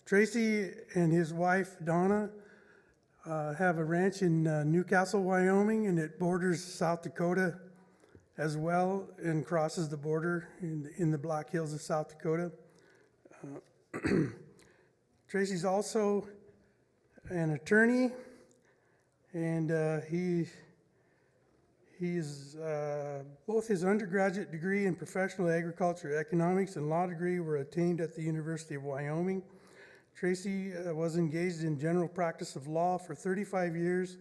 Tracy and his wife, Donna, have a ranch in Newcastle, Wyoming, and it borders South Dakota as well and crosses the border in the Black Hills of South Dakota. Tracy's also an attorney, and he's both his undergraduate degree in professional agriculture economics and law degree were attained at the University of Wyoming. Tracy was engaged in general practice of law for 35 years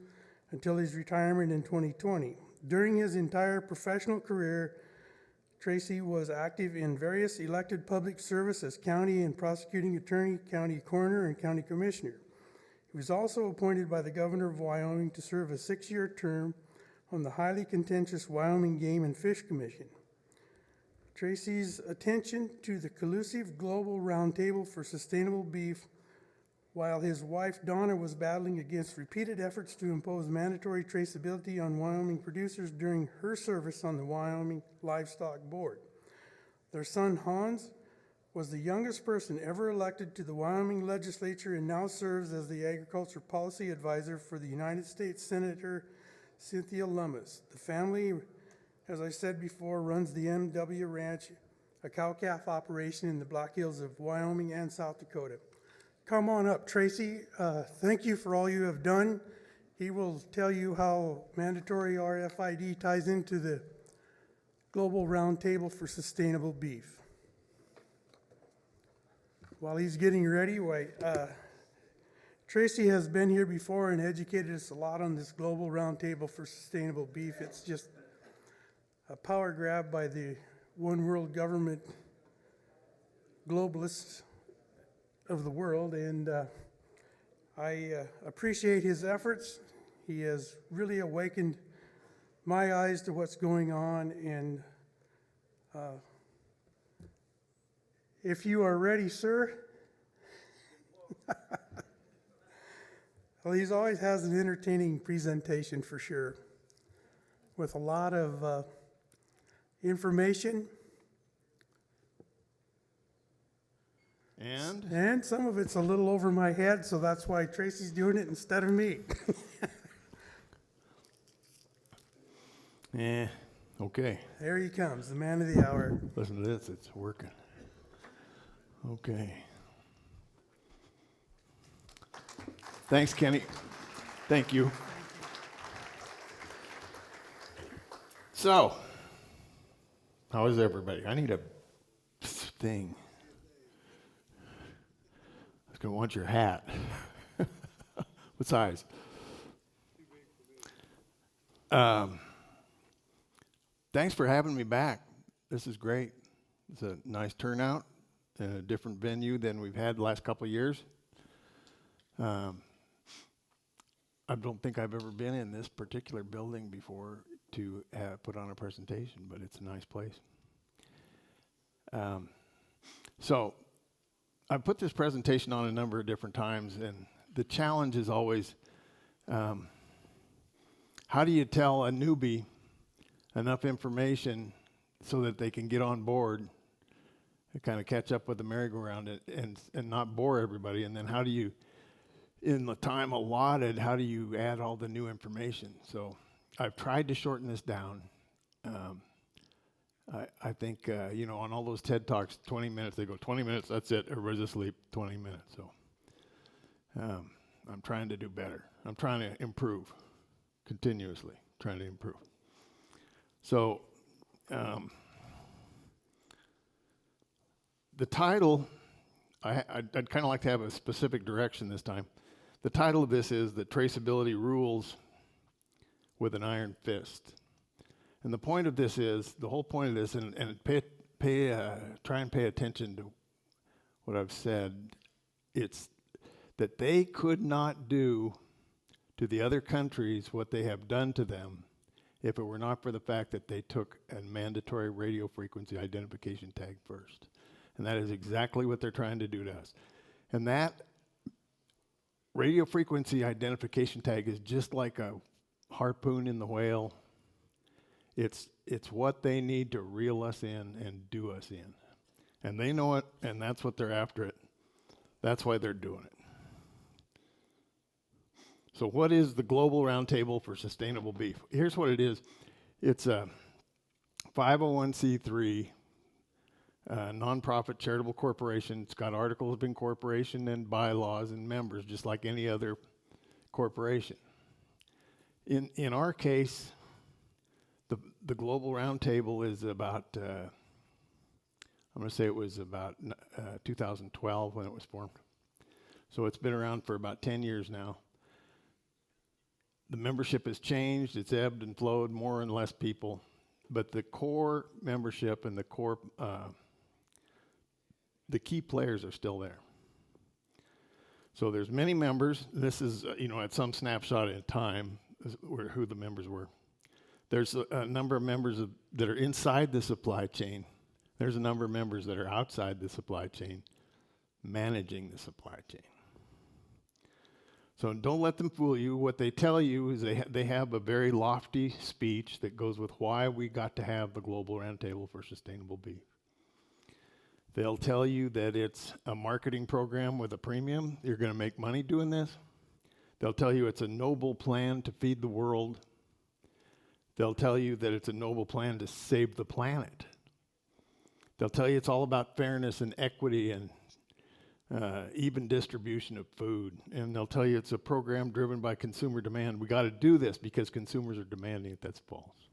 until his retirement in 2020. During his entire professional career, Tracy was active in various elected public service as county and prosecuting attorney, county coroner, and county commissioner. He was also appointed by the governor of Wyoming to serve a 6-year term on the highly contentious Wyoming Game and Fish Commission. Tracy's attention to the collusive Global Roundtable for Sustainable Beef, while his wife Donna was battling against repeated efforts to impose mandatory traceability on Wyoming producers during her service on the Wyoming Livestock Board. Their son Hans was the youngest person ever elected to the Wyoming legislature and now serves as the agriculture policy advisor for the United States Senator Cynthia Lummis. The family, as I said before, runs the MW Ranch, a cow-calf operation in the Black Hills of Wyoming and South Dakota. Come on up, Tracy. Thank you for all you have done. He will tell you how mandatory RFID ties into the Global Roundtable for Sustainable Beef. While he's getting ready, Tracy has been here before and educated us a lot on this Global Roundtable for Sustainable Beef. It's just a power grab by the one world government globalists of the world, and I appreciate his efforts. He has really awakened my eyes to what's going on, and if you are ready, sir. Well, he always has an entertaining presentation for sure, with a lot of information. And some of it's a little over my head, so that's why Tracy's doing it instead of me. Okay. There he comes, the man of the hour. Listen to this, it's working. Okay. Thanks, Kenny. Thank you. So, how is everybody? I need a thing. I was going to want your hat. What size? Thanks for having me back. This is great. It's a nice turnout in a different venue than we've had the last couple of years. I don't think I've ever been in this particular building before to put on a presentation, but it's a nice place. So I put this presentation on a number of different times, and the challenge is always, how do you tell a newbie enough information so that they can get on board and kind of catch up with the merry-go-round and not bore everybody? And then how do you, in the time allotted, how do you add all the new information? So I've tried to shorten this down. I think, on all those TED Talks, 20 minutes, they go 20 minutes, that's it, everybody's asleep, 20 minutes. So I'm trying to do better. I'm trying to improve, continuously trying to improve. So the title, I'd kind of like to have a specific direction this time. The title of this is The Traceability Rules with an Iron Fist. And the point of this is, the whole point of this, and try and pay attention to what I've said, it's that they could not do to the other countries what they have done to them if it were not for the fact that they took a mandatory radio frequency identification tag first. And that is exactly what they're trying to do to us. And that radio frequency identification tag is just like a harpoon in the whale. It's what they need to reel us in and do us in. And they know it, and that's what they're after it. That's why they're doing it. So what is the Global Roundtable for Sustainable Beef? Here's what it is. It's a 501c3 nonprofit charitable corporation. It's got articles of incorporation and bylaws and members, just like any other corporation. In our case, the Global Roundtable is about, I'm going to say it was about 2012 when it was formed. So it's been around for about 10 years now. The membership has changed, it's ebbed and flowed, more and less people, but the core membership and the core, the key players are still there. So there's many members. This is, at some snapshot in time, who the members were. There's a number of members that are inside the supply chain. There's a number of members that are outside the supply chain, managing the supply chain. So don't let them fool you. What they tell you is they have a very lofty speech that goes with why we got to have the Global Roundtable for Sustainable Beef. They'll tell you that it's a marketing program with a premium. You're going to make money doing this. They'll tell you it's a noble plan to feed the world. They'll tell you that it's a noble plan to save the planet. They'll tell you it's all about fairness and equity and even distribution of food. And they'll tell you it's a program driven by consumer demand. We got to do this because consumers are demanding it. That's false.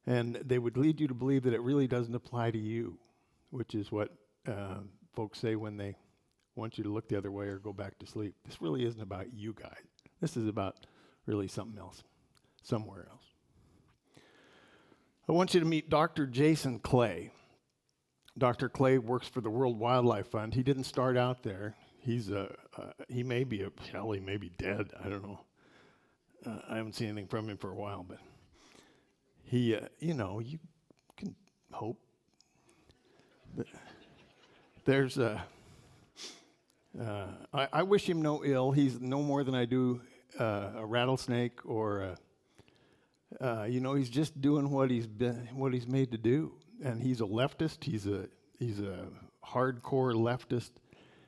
And they would lead you to believe that it really doesn't apply to you, which is what folks say when they want you to look the other way or go back to sleep. This really isn't about you guys. This is about really something else, somewhere else. I want you to meet Dr. Jason Clay. Dr. Clay works for the World Wildlife Fund. He didn't start out there. He may be he may be dead. I don't know. I haven't seen anything from him for a while, but he, you can hope. But there's I wish him no ill. He's no more than I do a rattlesnake or he's just doing what he's made to do. And he's a leftist. He's a hardcore leftist.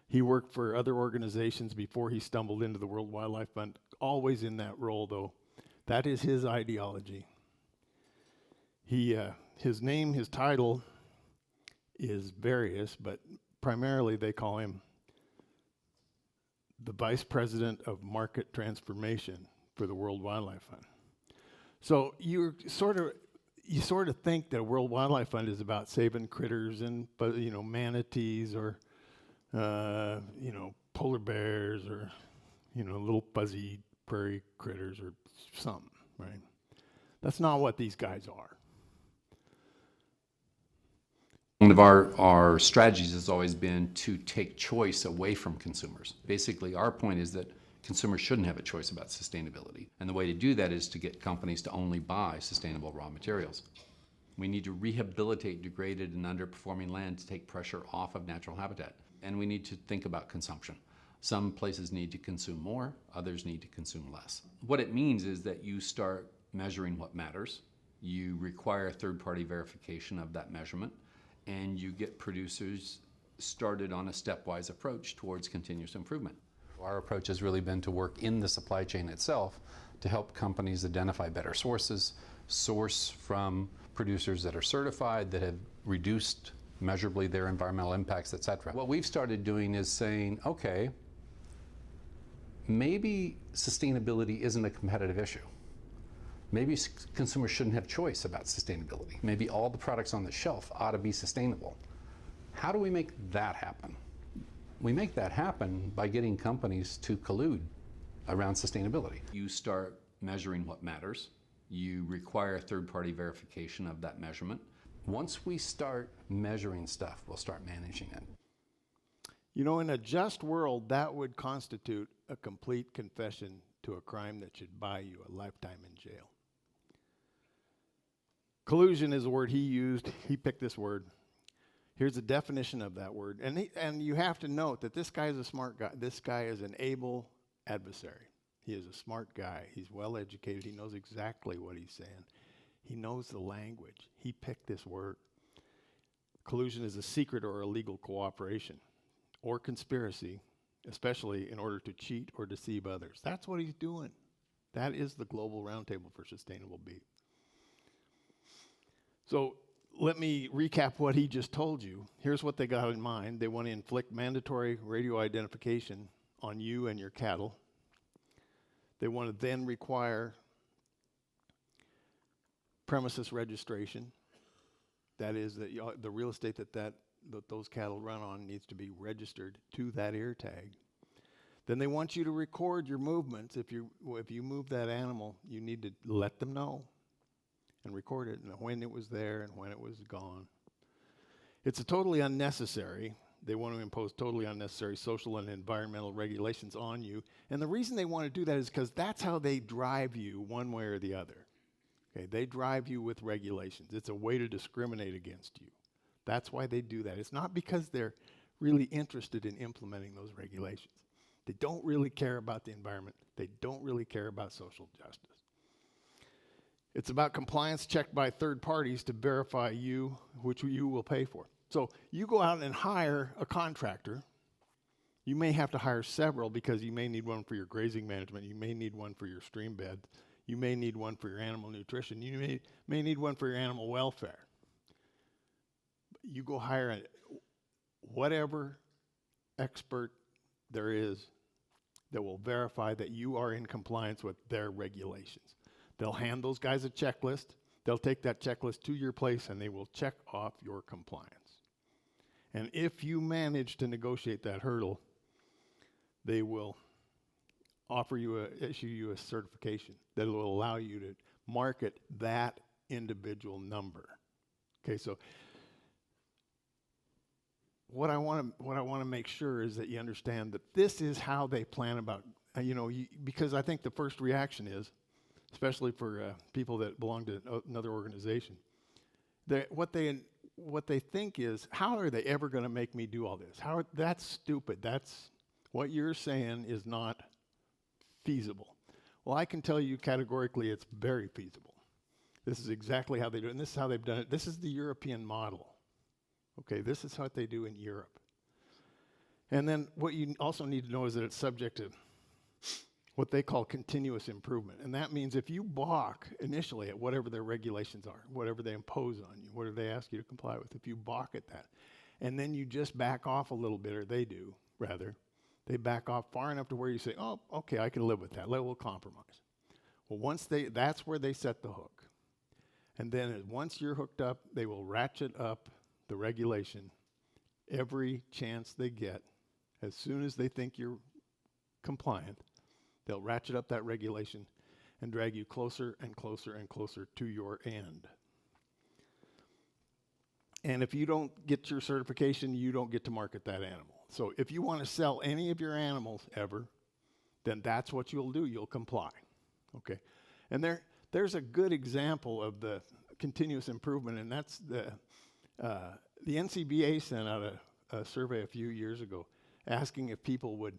He worked for other organizations before he stumbled into the World Wildlife Fund, always in that role, though. That is his ideology. His name, his title is various, but primarily they call him the Vice President of Market Transformation for the World Wildlife Fund. So you sort of think that a World Wildlife Fund is about saving critters and manatees or polar bears or little fuzzy prairie critters or something, right? That's not what these guys are. One of our strategies has always been to take choice away from consumers. Basically, our point is that consumers shouldn't have a choice about sustainability. And the way to do that is to get companies to only buy sustainable raw materials. We need to rehabilitate degraded and underperforming land to take pressure off of natural habitat. And we need to think about consumption. Some places need to consume more, others need to consume less. What it means is that you start measuring what matters, you require third-party verification of that measurement, and you get producers started on a stepwise approach towards continuous improvement. Our approach has really been to work in the supply chain itself to help companies identify better sources, source from producers that are certified, that have reduced measurably their environmental impacts, et cetera. What we've started doing is saying, okay, maybe sustainability isn't a competitive issue. Maybe consumers shouldn't have choice about sustainability. Maybe all the products on the shelf ought to be sustainable. How do we make that happen? We make that happen by getting companies to collude around sustainability. You start measuring what matters. You require third-party verification of that measurement. Once we start measuring stuff, we'll start managing it. In a just world, that would constitute a complete confession to a crime that should buy you a lifetime in jail. Collusion is a word he used. He picked this word. Here's a definition of that word. And you have to note that this guy is a smart guy. This guy is an able adversary. He is a smart guy. He's well educated. He knows exactly what he's saying. He knows the language. He picked this word. Collusion is a secret or illegal cooperation or conspiracy, especially in order to cheat or deceive others. That's what he's doing. That is the Global Roundtable for Sustainable Beef. So let me recap what he just told you. Here's what they got in mind. They want to inflict mandatory radio identification on you and your cattle. They want to then require premises registration. That is, that the real estate that those cattle run on needs to be registered to that ear tag. Then they want you to record your movements. If you move that animal, you need to let them know and record it, and when it was there and when it was gone. It's a totally unnecessary. They want to impose totally unnecessary social and environmental regulations on you. And the reason they want to do that is because that's how they drive you one way or the other. Okay, they drive you with regulations. It's a way to discriminate against you. That's why they do that. It's not because they're really interested in implementing those regulations. They don't really care about the environment. They don't really care about social justice. It's about compliance checked by third parties to verify you, which you will pay for. So you go out and hire a contractor. You may have to hire several because you may need one for your grazing management. You may need one for your stream bed. You may need one for your animal nutrition. You may need one for your animal welfare. You go hire whatever expert there is that will verify that you are in compliance with their regulations. They'll hand those guys a checklist. They'll take that checklist to your place and they will check off your compliance. And if you manage to negotiate that hurdle, they will issue you a certification that will allow you to market that individual number. Okay, so what I want to make sure is that you understand that this is how they plan about, because I think the first reaction is, especially for people that belong to another organization, what they think is, how are they ever going to make me do all this? That's stupid. That's what you're saying is not feasible. Well, I can tell you categorically it's very feasible. This is exactly how they do it, and this is how they've done it. This is the European model. Okay, this is what they do in Europe. And then what you also need to know is that it's subject to what they call continuous improvement. And that means if you balk initially at whatever their regulations are, whatever they impose on you, whatever they ask you to comply with, if you balk at that, and then you just back off a little bit, or they do, rather, they back off far enough to where you say, oh, okay, I can live with that. We'll compromise. Well, that's where they set the hook. And then once you're hooked up, they will ratchet up the regulation every chance they get. As soon as they think you're compliant, they'll ratchet up that regulation and drag you closer and closer and closer to your end. And if you don't get your certification, you don't get to market that animal. So if you want to sell any of your animals ever, then that's what you'll do. You'll comply. Okay. And there's a good example of the continuous improvement, and that's the NCBA sent out a survey a few years ago asking if people would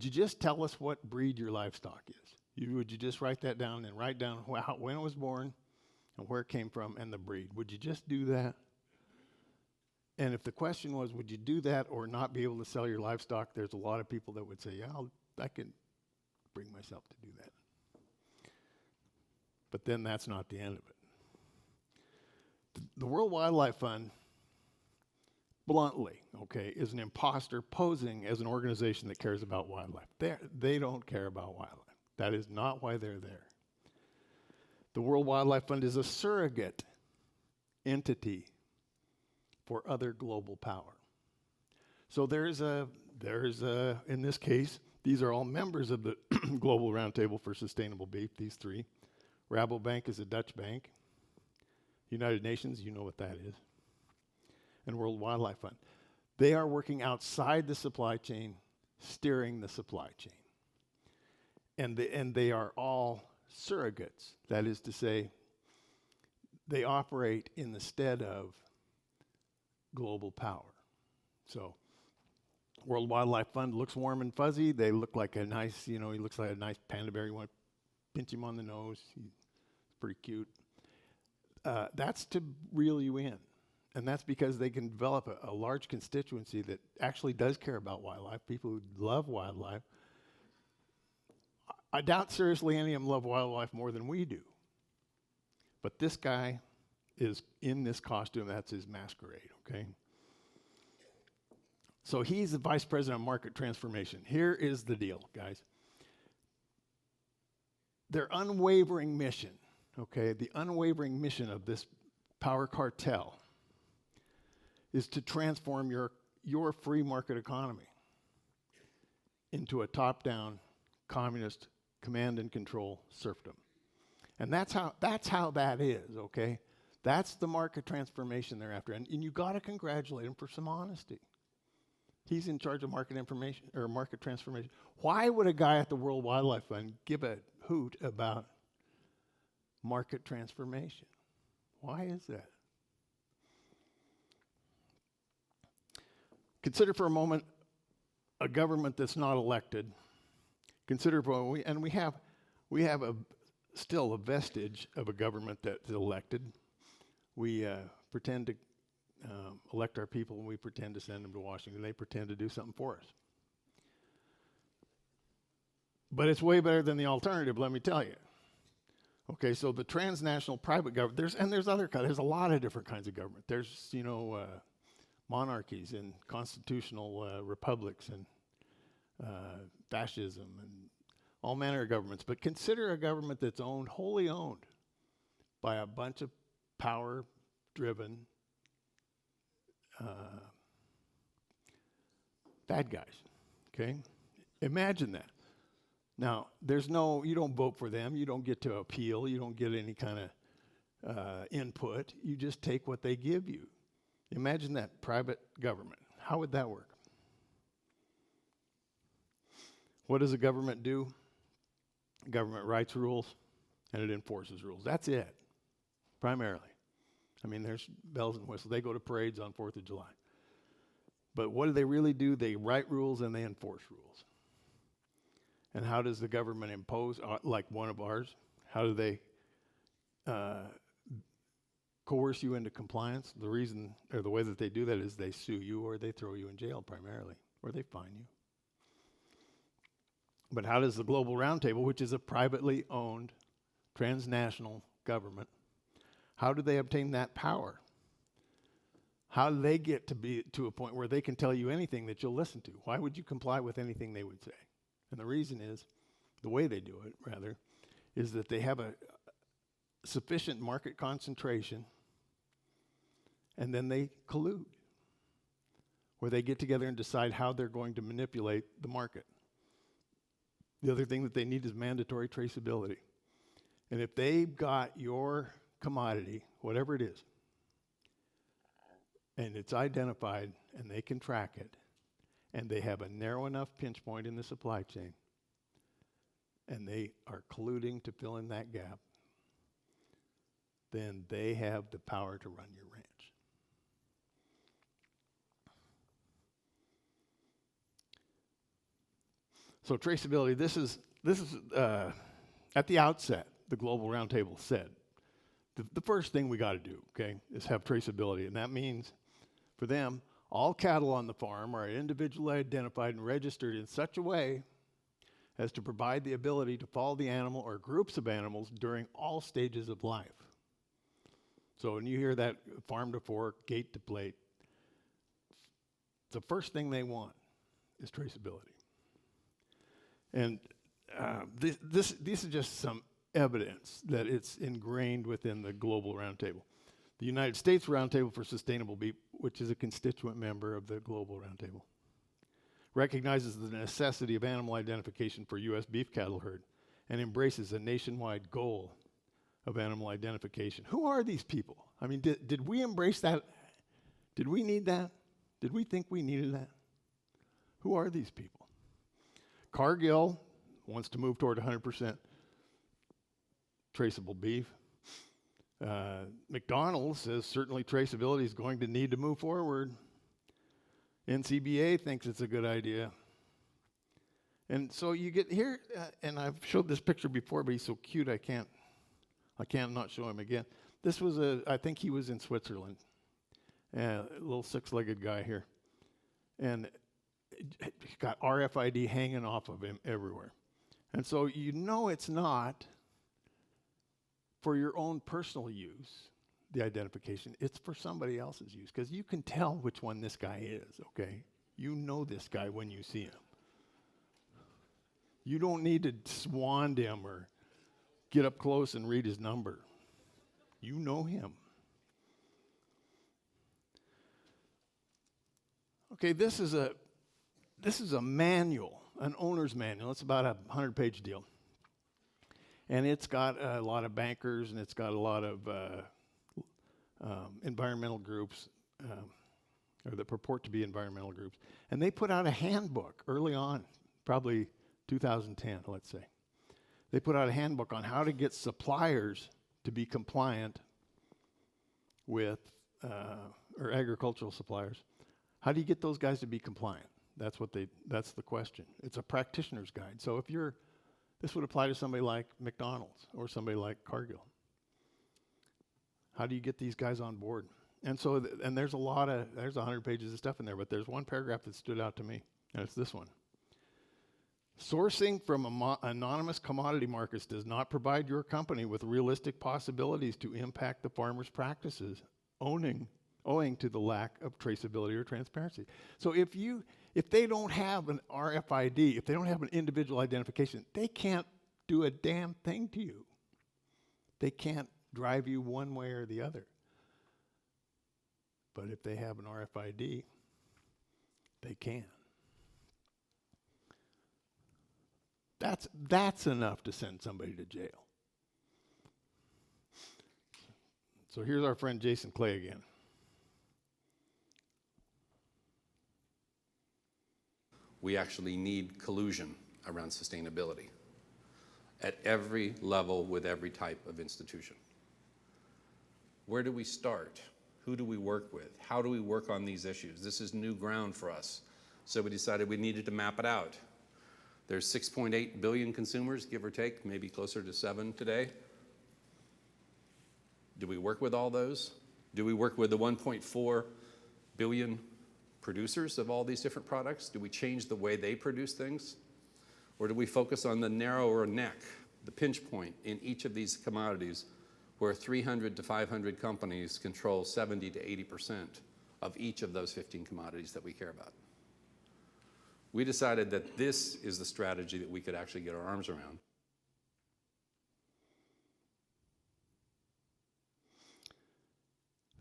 you just tell us what breed your livestock is? Would you just write that down and write down when it was born and where it came from and the breed? Would you just do that? And if the question was, would you do that or not be able to sell your livestock, there's a lot of people that would say, yeah, I can bring myself to do that. But then that's not the end of it. The World Wildlife Fund, bluntly, okay, is an imposter posing as an organization that cares about wildlife. They don't care about wildlife. That is not why they're there. The World Wildlife Fund is a surrogate entity for other global power. So there's a, in this case, these are all members of the Global Roundtable for Sustainable Beef, these three. Rabobank is a Dutch bank. United Nations, you know what that is. And World Wildlife Fund. They are working outside the supply chain, steering the supply chain. And they are all surrogates. That is to say, they operate in the stead of global power. So, World Wildlife Fund looks warm and fuzzy. They look like a nice, he looks like a nice panda bear. You want to pinch him on the nose. He's pretty cute. That's to reel you in. And that's because they can develop a large constituency that actually does care about wildlife, people who love wildlife. I doubt seriously any of them love wildlife more than we do. But this guy is in this costume, that's his masquerade, okay? So he's the vice president of market transformation. Here is the deal, guys. Their unwavering mission, okay, the unwavering mission of this power cartel is to transform your free market economy into a top-down communist command and control serfdom. And that's how that is, okay? That's the market transformation they're after. And you got to congratulate him for some honesty. He's in charge of market information or market transformation. Why would a guy at the World Wildlife Fund give a hoot about market transformation? Why is that? Consider for a moment a government that's not elected. Consider for we have still a vestige of a government that's elected. We pretend to elect our people, and we pretend to send them to Washington. They pretend to do something for us. But it's way better than the alternative, let me tell you. Okay, so the transnational private government, there's a lot of different kinds of government. There's, monarchies and constitutional republics and fascism and all manner of governments. But consider a government that's wholly owned by a bunch of power-driven bad guys, okay? Imagine that. Now, you don't vote for them, you don't get to appeal, you don't get any kind of input, you just take what they give you. Imagine that private government. How would that work? What does a government do? Government writes rules and it enforces rules. That's it, primarily. I mean, there's bells and whistles. They go to parades on 4th of July. But what do they really do? They write rules and they enforce rules. And how does the government impose, like one of ours, how do they coerce you into compliance? The reason, or the way that they do that is they sue you or they throw you in jail primarily, or they fine you. But how does the Global Roundtable, which is a privately owned transnational government, how do they obtain that power? How do they get to be to a point where they can tell you anything that you'll listen to? Why would you comply with anything they would say? And the reason is, the way they do it, rather, is that they have a sufficient market concentration, and then they collude, where they get together and decide how they're going to manipulate the market. The other thing that they need is mandatory traceability. And if they've got your commodity, whatever it is, and it's identified and they can track it, and they have a narrow enough pinch point in the supply chain, and they are colluding to fill in that gap, then they have the power to run your ranch. So traceability, this is at the outset, the Global Roundtable said, the first thing we got to do, okay, is have traceability. And that means, for them, all cattle on the farm are individually identified and registered in such a way as to provide the ability to follow the animal or groups of animals during all stages of life. So when you hear that farm to fork, gate to plate, the first thing they want is traceability. And this is just some evidence that it's ingrained within the Global Roundtable. The United States Roundtable for Sustainable Beef, which is a constituent member of the Global Roundtable, recognizes the necessity of animal identification for U.S. beef cattle herd and embraces a nationwide goal of animal identification. Who are these people? I mean, did we embrace that? Did we need that? Did we think we needed that? Who are these people? Cargill wants to move toward 100% traceable beef. McDonald's says certainly traceability is going to need to move forward. NCBA thinks it's a good idea. And so you get here, and I've showed this picture before, but he's so cute I can't not show him again. This was I think he was in Switzerland. and a little six-legged guy here. And he's got RFID hanging off of him everywhere. And so you know it's not for your own personal use, the identification. It's for somebody else's use, because you can tell which one this guy is, okay? You know this guy when you see him. You don't need to swand him or get up close and read his number. You know him. Okay, this is a manual, an owner's manual. It's about a 100-page deal. And it's got a lot of bankers, and it's got a lot of environmental groups, or that purport to be environmental groups. And they put out a handbook early on, probably 2010, let's say. They put out a handbook on how to get suppliers to be compliant with, or agricultural suppliers. How do you get those guys to be compliant? That's the question. It's a practitioner's guide. So this would apply to somebody like McDonald's or somebody like Cargill. How do you get these guys on board? And so, and there's 100 pages of stuff in there, but there's one paragraph that stood out to me, and it's this one. Sourcing from anonymous commodity markets does not provide your company with realistic possibilities to impact the farmer's practices, owing to the lack of traceability or transparency. So if they don't have an RFID, if they don't have an individual identification, they can't do a damn thing to you. They can't drive you one way or the other. But if they have an RFID, they can. That's enough to send somebody to jail. So here's our friend Jason Clay again. We actually need collusion around sustainability at every level with every type of institution. Where do we start? Who do we work with? How do we work on these issues? This is new ground for us. So we decided we needed to map it out. There's 6.8 billion consumers, give or take, maybe closer to 7 today. Do we work with all those? Do we work with the 1.4 billion producers of all these different products? Do we change the way they produce things? Or do we focus on the narrower neck, the pinch point in each of these commodities where 300 to 500 companies control 70 to 80% of each of those 15 commodities that we care about? We decided that this is the strategy that we could actually get our arms around.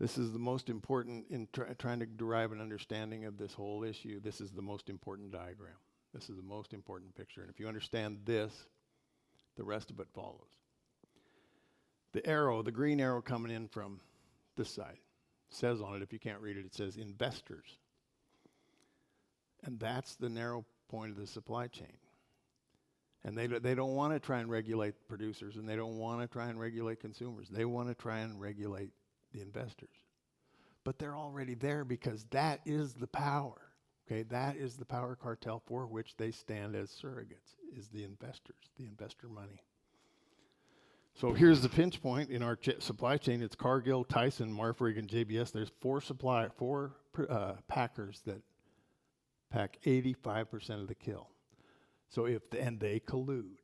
This is the most important in trying to derive an understanding of this whole issue. This is the most important diagram. This is the most important picture. And if you understand this, the rest of it follows. The arrow, the green arrow coming in from this side, says on it, if you can't read it, it says investors. And that's the narrow point of the supply chain. And they don't want to try and regulate producers, and they don't want to try and regulate consumers. They want to try and regulate the investors. But they're already there because that is the power. Okay, that is the power cartel for which they stand as surrogates, is the investors, the investor money. So here's the pinch point in our supply chain. It's Cargill, Tyson, Marfrig, and JBS. There's four packers that pack 85% of the kill. So and they collude.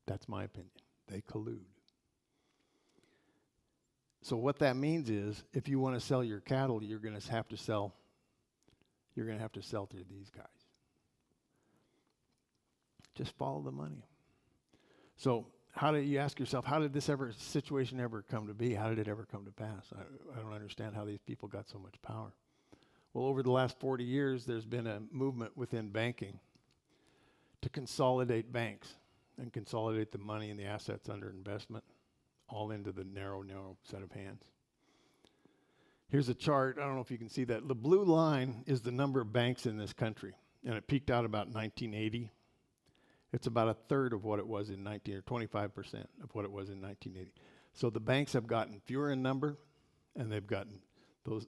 That's my opinion. They collude. So what that means is, if you want to sell your cattle, you're going to have to sell to these guys. Just follow the money. So you ask yourself, how did this situation ever come to be? How did it ever come to pass? I don't understand how these people got so much power. Well, over the last 40 years, there's been a movement within banking to consolidate banks and consolidate the money and the assets under investment all into the narrow set of hands. Here's a chart. I don't know if you can see that. The blue line is the number of banks in this country, and it peaked out about 1980. It's about a third of what it was in 25% of what it was in 1980. So the banks have gotten fewer in number, and they've gotten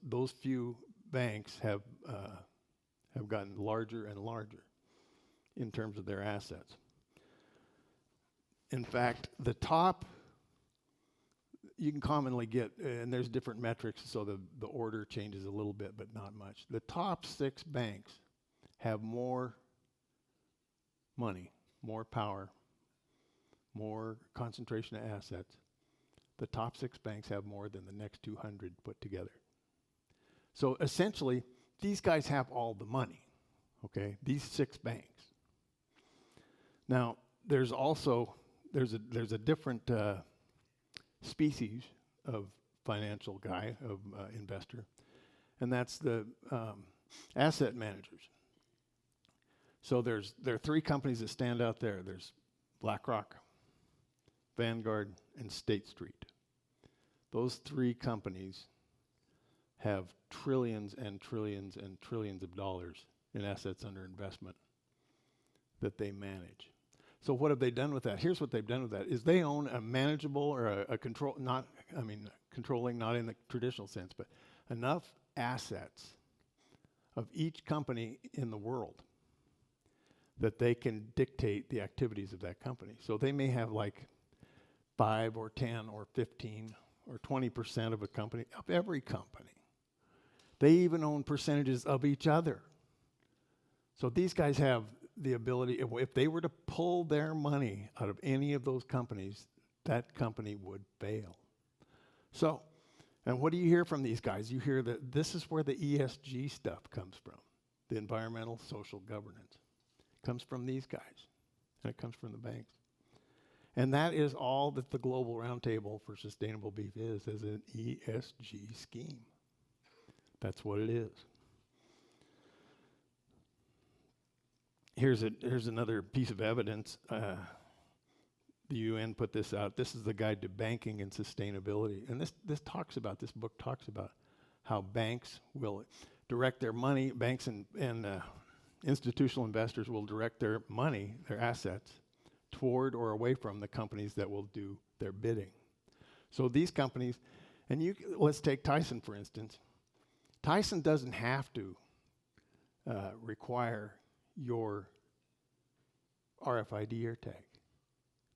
those few banks have gotten larger and larger in terms of their assets. In fact, the top you can commonly get, and there's different metrics, so the order changes a little bit, but not much. The top 6 banks have more money, more power, more concentration of assets. The top 6 banks have more than the next 200 put together. So essentially, these guys have all the money, okay? These 6 banks. Now, there's a different species of financial guy, of investor, and that's the asset managers. So there are 3 companies that stand out there. There's BlackRock, Vanguard, and State Street. Those 3 companies have trillions and trillions and trillions of dollars in assets under investment that they manage. So what have they done with that? Here's what they've done with that, is they own a manageable or a control, controlling, not in the traditional sense, but enough assets of each company in the world that they can dictate the activities of that company. So they may have like 5 or 10 or 15 or 20% of a company, of every company. They even own percentages of each other. So these guys have the ability, if they were to pull their money out of any of those companies, that company would fail. So, and what do you hear from these guys? You hear that this is where the ESG stuff comes from, the environmental social governance. It comes from these guys, and it comes from the banks. And that is all that the Global Roundtable for Sustainable Beef is an ESG scheme. That's what it is. Here's another piece of evidence. The UN put this out. This is the Guide to Banking and Sustainability. And this book talks about how banks will direct their money, banks and institutional investors will direct their money, their assets, toward or away from the companies that will do their bidding. So these companies, and let's take Tyson for instance. Tyson doesn't have to require your RFID air tag.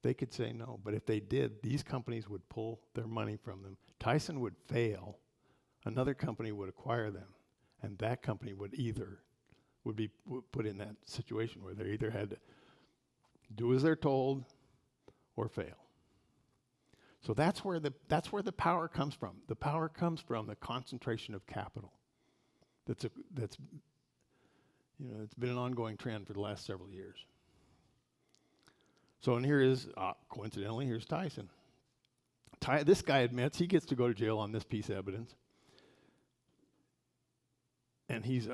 They could say no, but if they did, these companies would pull their money from them. Tyson would fail, another company would acquire them, and that company would be put in that situation where they either had to do as they're told or fail. So that's where the power comes from. The power comes from the concentration of capital. It's been an ongoing trend for the last several years. So, and here is, coincidentally, here's Tyson. This guy admits he gets to go to jail on this piece of evidence. And he's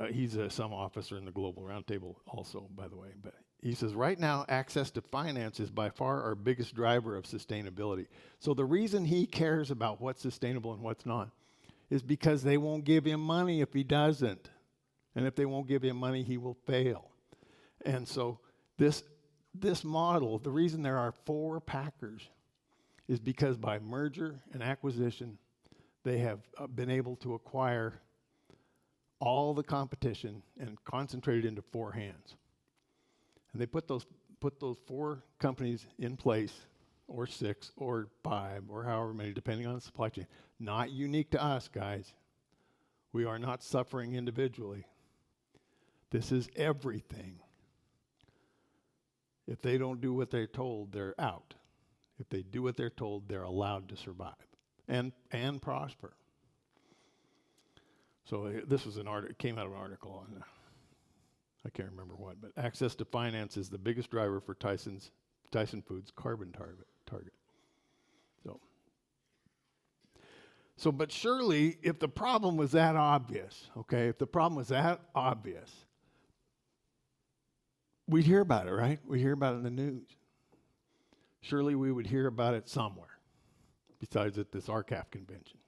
some officer in the Global Roundtable also, by the way. But he says, right now, access to finance is by far our biggest driver of sustainability. So the reason he cares about what's sustainable and what's not is because they won't give him money if he doesn't. And if they won't give him money, he will fail. And so this model, the reason there are 4 Packers is because by merger and acquisition, they have been able to acquire all the competition and concentrate it into 4 hands. And they put those 4 companies in place, or 6, or 5, or however many, depending on the supply chain. Not unique to us, guys. We are not suffering individually. This is everything. If they don't do what they're told, they're out. If they do what they're told, they're allowed to survive and prosper. So this was it came out of an article on, I can't remember what, but access to finance is the biggest driver for Tyson Foods' carbon target. So, but surely, if the problem was that obvious, we'd hear about it, right? We'd hear about it in the news. Surely we would hear about it somewhere, besides at this RCAF convention.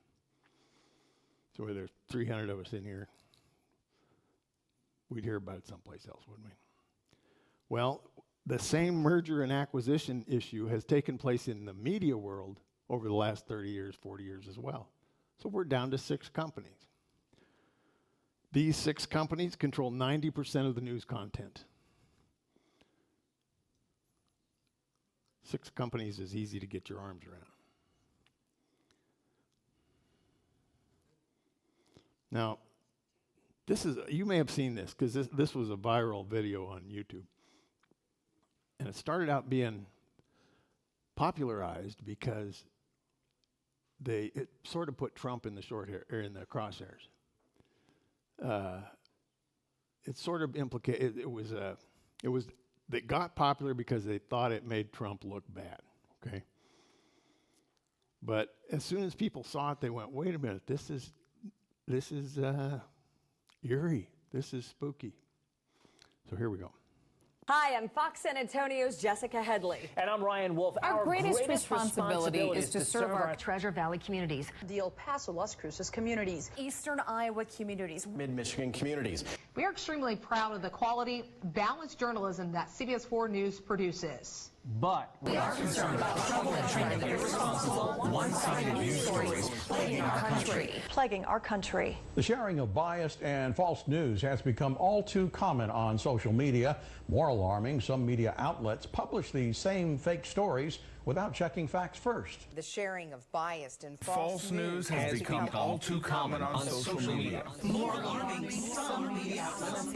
So where there's 300 of us in here, we'd hear about it someplace else, wouldn't we? Well, the same merger and acquisition issue has taken place in the media world over the last 30 years, 40 years as well. So we're down to 6 companies. These 6 companies control 90% of the news content. 6 companies is easy to get your arms around. Now, you may have seen this because this was a viral video on YouTube. And it started out being popularized because it sort of put Trump in the in the crosshairs. It sort of implicated they got popular because they thought it made Trump look bad. Okay. But as soon as people saw it, they went, "Wait a minute, this is eerie. This is spooky." So here we go. Hi, I'm Fox San Antonio's Jessica Headley. And I'm Ryan Wolf. Our greatest responsibility is to serve our Treasure Valley communities, the El Paso, Las Cruces communities, Eastern Iowa communities, Mid-Michigan communities. We are extremely proud of the quality, balanced journalism that CBS 4 News produces. But We are concerned about trouble and trend of irresponsible, one-sided news stories plaguing our country. plaguing our country. The sharing of biased and false news has become all too common on social media. More alarming, some media outlets publish these same fake stories without checking facts first. The sharing of biased and False news has become all too common on social media. More alarming, some media outlets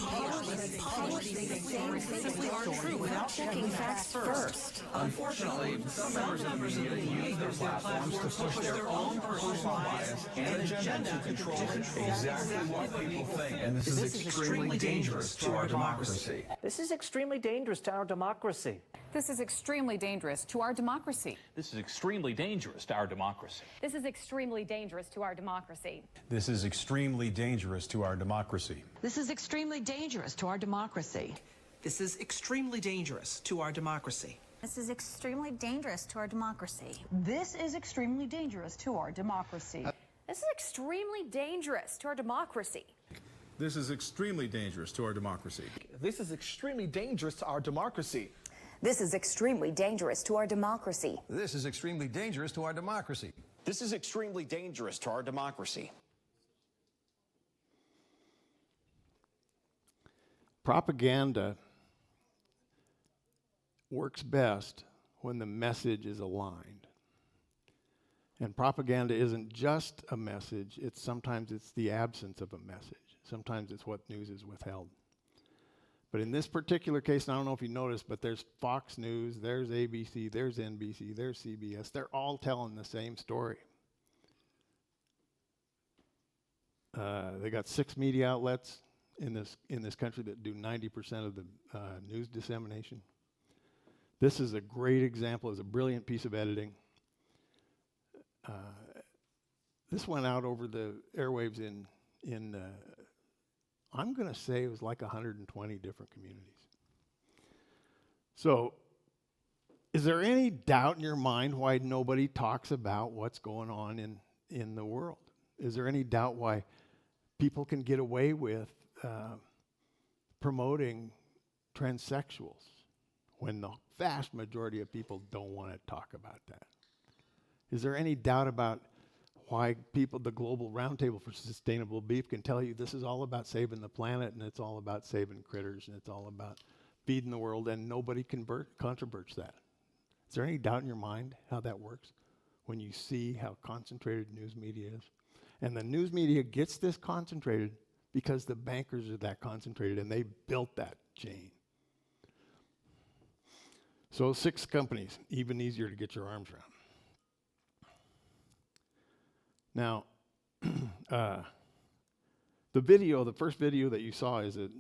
publish these same fake stories true without checking facts first. Unfortunately, some members of the media use their platforms to push their own personal bias and agenda to control exactly what people think. And this is extremely dangerous to our democracy. this is extremely dangerous to our democracy. This is extremely dangerous to our democracy. This is extremely dangerous to our democracy. This is extremely dangerous to our democracy. This is extremely dangerous to our democracy. This is extremely dangerous to our democracy. This is extremely dangerous to our democracy. This is extremely dangerous to our democracy. This is extremely dangerous to our democracy. This is extremely dangerous to our democracy. This is extremely dangerous to our democracy. This is extremely dangerous to our democracy. This is extremely dangerous to our democracy. This is extremely dangerous to our democracy. This is extremely dangerous to our democracy. Propaganda works best when the message is aligned. And propaganda isn't just a message, sometimes it's the absence of a message. Sometimes it's what news is withheld. But in this particular case, and I don't know if you noticed, but there's Fox News, there's ABC, there's NBC, there's CBS. They're all telling the same story. They got 6 media outlets in this country that do 90% of the news dissemination. This is a great example. It's a brilliant piece of editing. This went out over the airwaves in I'm going to say it was like 120 different communities. So, is there any doubt in your mind why nobody talks about what's going on in the world? Is there any doubt why people can get away with promoting transsexuals when the vast majority of people don't want to talk about that? Is there any doubt about why the Global Roundtable for Sustainable Beef can tell you this is all about saving the planet and it's all about saving critters and it's all about feeding the world, and nobody controverts that? Is there any doubt in your mind how that works when you see how concentrated news media is? And the news media gets this concentrated because the bankers are that concentrated and they built that chain. So 6 companies, even easier to get your arms around. Now, the first video that you saw is that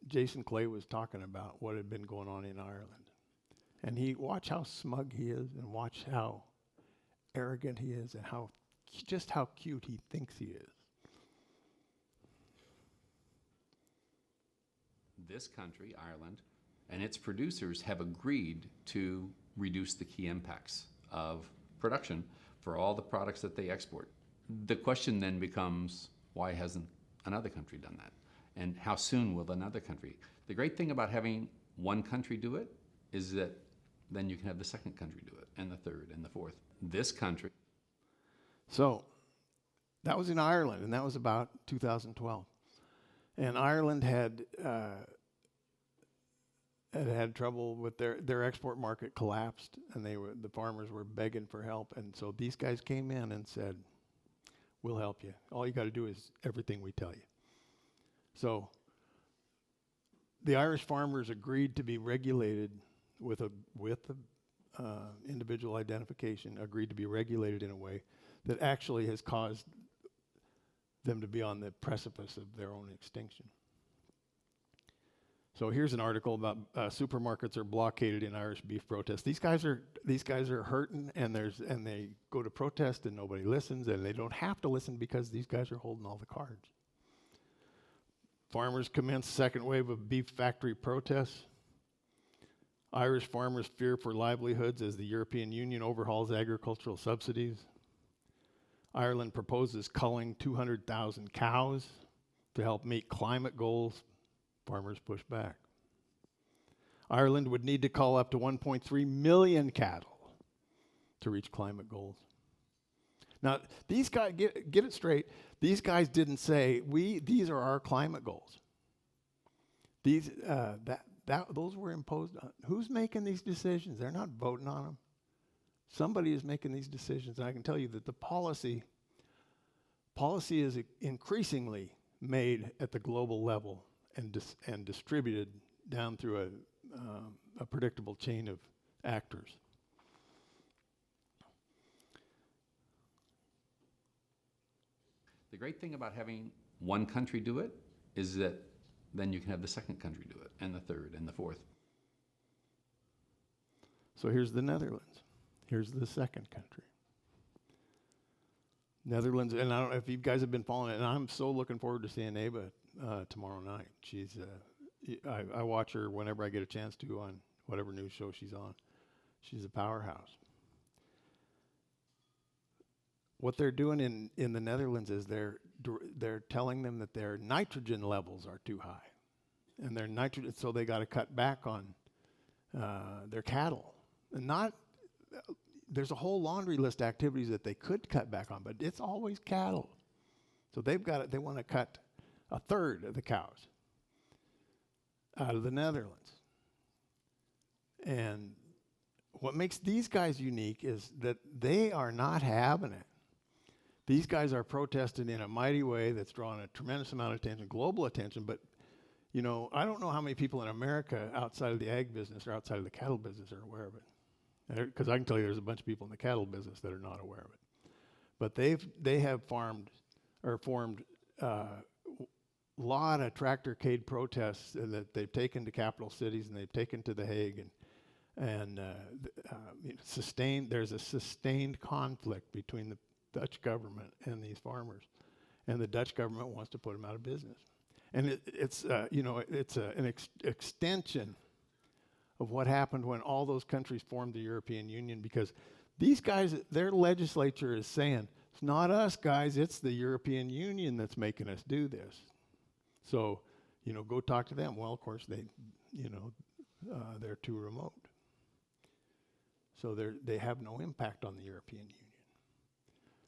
Jason Clay was talking about what had been going on in Ireland. And watch how smug he is and watch how arrogant he is and just how cute he thinks he is. This country, Ireland, and its producers have agreed to reduce the key impacts of production for all the products that they export. The question then becomes, why hasn't another country done that? And how soon will another country? The great thing about having one country do it is that then you can have the second country do it, and the third, and the fourth. This country. So that was in Ireland, and that was about 2012. And Ireland had trouble with their export market collapsed, and the farmers were begging for help. And so these guys came in and said, We'll help you. All you got to do is everything we tell you. So the Irish farmers agreed to be regulated with individual identification, agreed to be regulated in a way that actually has caused them to be on the precipice of their own extinction. So here's an article about supermarkets are blockaded in Irish beef protests. These guys are hurting, and they go to protest and nobody listens, and they don't have to listen because these guys are holding all the cards. Farmers commence second wave of beef factory protests. Irish farmers fear for livelihoods as the European Union overhauls agricultural subsidies. Ireland proposes culling 200,000 cows to help meet climate goals. Farmers push back. Ireland would need to cull up to 1.3 million cattle to reach climate goals. Now, these guys, get it straight, these guys didn't say, these are our climate goals. Those were imposed on. Who's making these decisions? They're not voting on them. Somebody is making these decisions, and I can tell you that the policy is increasingly made at the global level and distributed down through a predictable chain of actors. The great thing about having one country do it is that then you can have the second country do it, and the third, and the fourth. So here's the Netherlands. Here's the second country. Netherlands, and I don't know if you guys have been following it, and I'm so looking forward to seeing Ava tomorrow night. I watch her whenever I get a chance to on whatever news show she's on. She's a powerhouse. What they're doing in the Netherlands is they're telling them that their nitrogen levels are too high, and their nitrogen, so they got to cut back on their cattle. And there's a whole laundry list of activities that they could cut back on, but it's always cattle. So they want to cut a third of the cows out of the Netherlands. And what makes these guys unique is that they are not having it. These guys are protesting in a mighty way that's drawing a tremendous amount of attention, global attention, but I don't know how many people in America outside of the ag business or outside of the cattle business are aware of it. Because I can tell you there's a bunch of people in the cattle business that are not aware of it. But they have formed a lot of tractorcade protests that they've taken to capital cities and they've taken to The Hague, and there's a sustained conflict between the Dutch government and these farmers, and the Dutch government wants to put them out of business. And it's an extension of what happened when all those countries formed the European Union, because these guys, their legislature is saying, it's not us guys, it's the European Union that's making us do this. So, go talk to them. Well, of course, they're too remote. So they have no impact on the European Union.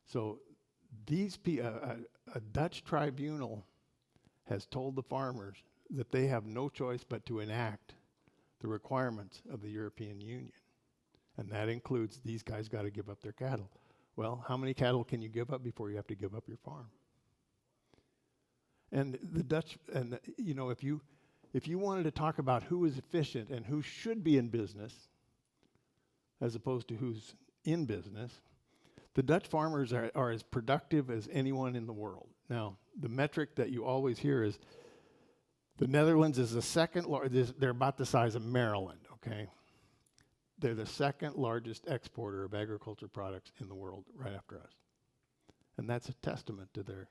So a Dutch tribunal has told the farmers that they have no choice but to enact the requirements of the European Union. And that includes these guys got to give up their cattle. Well, how many cattle can you give up before you have to give up your farm? And the Dutch, if you wanted to talk about who is efficient and who should be in business, as opposed to who's in business, the Dutch farmers are as productive as anyone in the world. Now, the metric that you always hear is the Netherlands is the second largest, they're about the size of Maryland, okay? They're the second largest exporter of agriculture products in the world, right after us. And that's a testament to their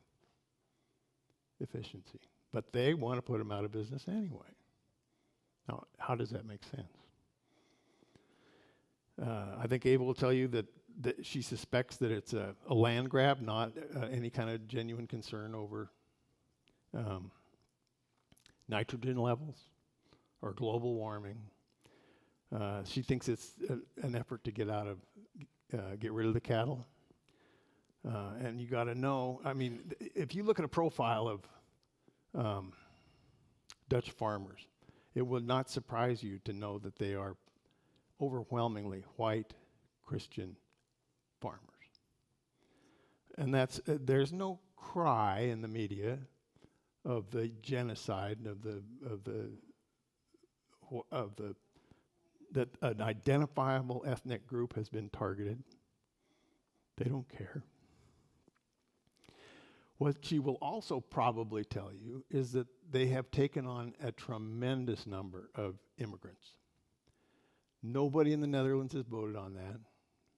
efficiency. But they want to put them out of business anyway. Now, how does that make sense? I think Ava will tell you that she suspects that it's a land grab, not any kind of genuine concern over nitrogen levels or global warming. She thinks it's an effort to get rid of the cattle. And you got to know, if you look at a profile of Dutch farmers, it would not surprise you to know that they are overwhelmingly white Christian farmers. And that's there's no cry in the media of the genocide that an identifiable ethnic group has been targeted. They don't care. What she will also probably tell you is that they have taken on a tremendous number of immigrants. Nobody in the Netherlands has voted on that.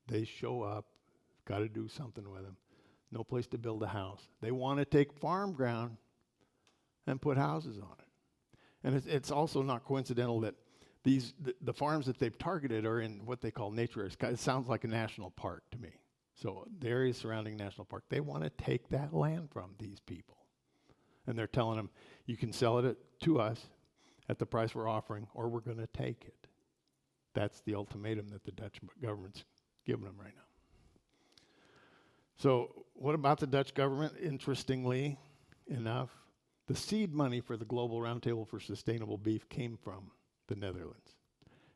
They show up, got to do something with them. No place to build a house. They want to take farm ground and put houses on it. And it's also not coincidental that the farms that they've targeted are in what they call nature areas. It sounds like a national park to me. So the areas surrounding national park, they want to take that land from these people. And they're telling them, you can sell it to us at the price we're offering, or we're going to take it. That's the ultimatum that the Dutch government's giving them right now. So what about the Dutch government? Interestingly enough, the seed money for the Global Roundtable for Sustainable Beef came from the Netherlands.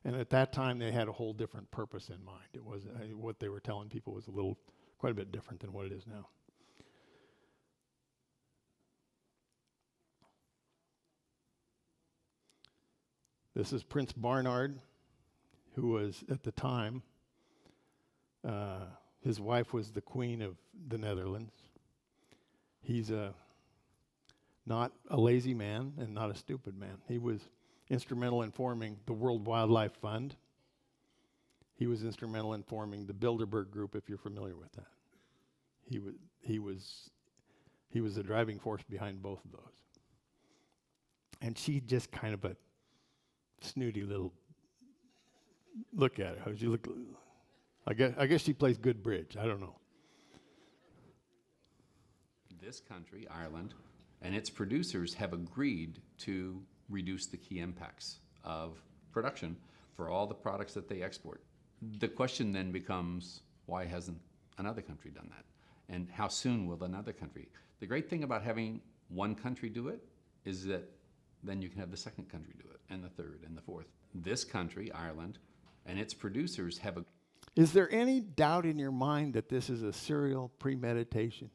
And at that time, they had a whole different purpose in mind. It was what they were telling people was quite a bit different than what it is now. This is Prince Bernhard, who was at the time, his wife was the Queen of the Netherlands. He's not a lazy man and not a stupid man. He was instrumental in forming the World Wildlife Fund. He was instrumental in forming the Bilderberg Group, if you're familiar with that. He was the driving force behind both of those. And she just kind of a snooty little look at her. She look. I guess she plays good bridge. I don't know. This country, Ireland, and its producers have agreed to reduce the key impacts of production for all the products that they export. The question then becomes, why hasn't another country done that? And how soon will another country? The great thing about having one country do it is that then you can have the second country do it, and the third, and the fourth. This country, Ireland, and its producers have a... Is there any doubt in your mind that this is a serial premeditation?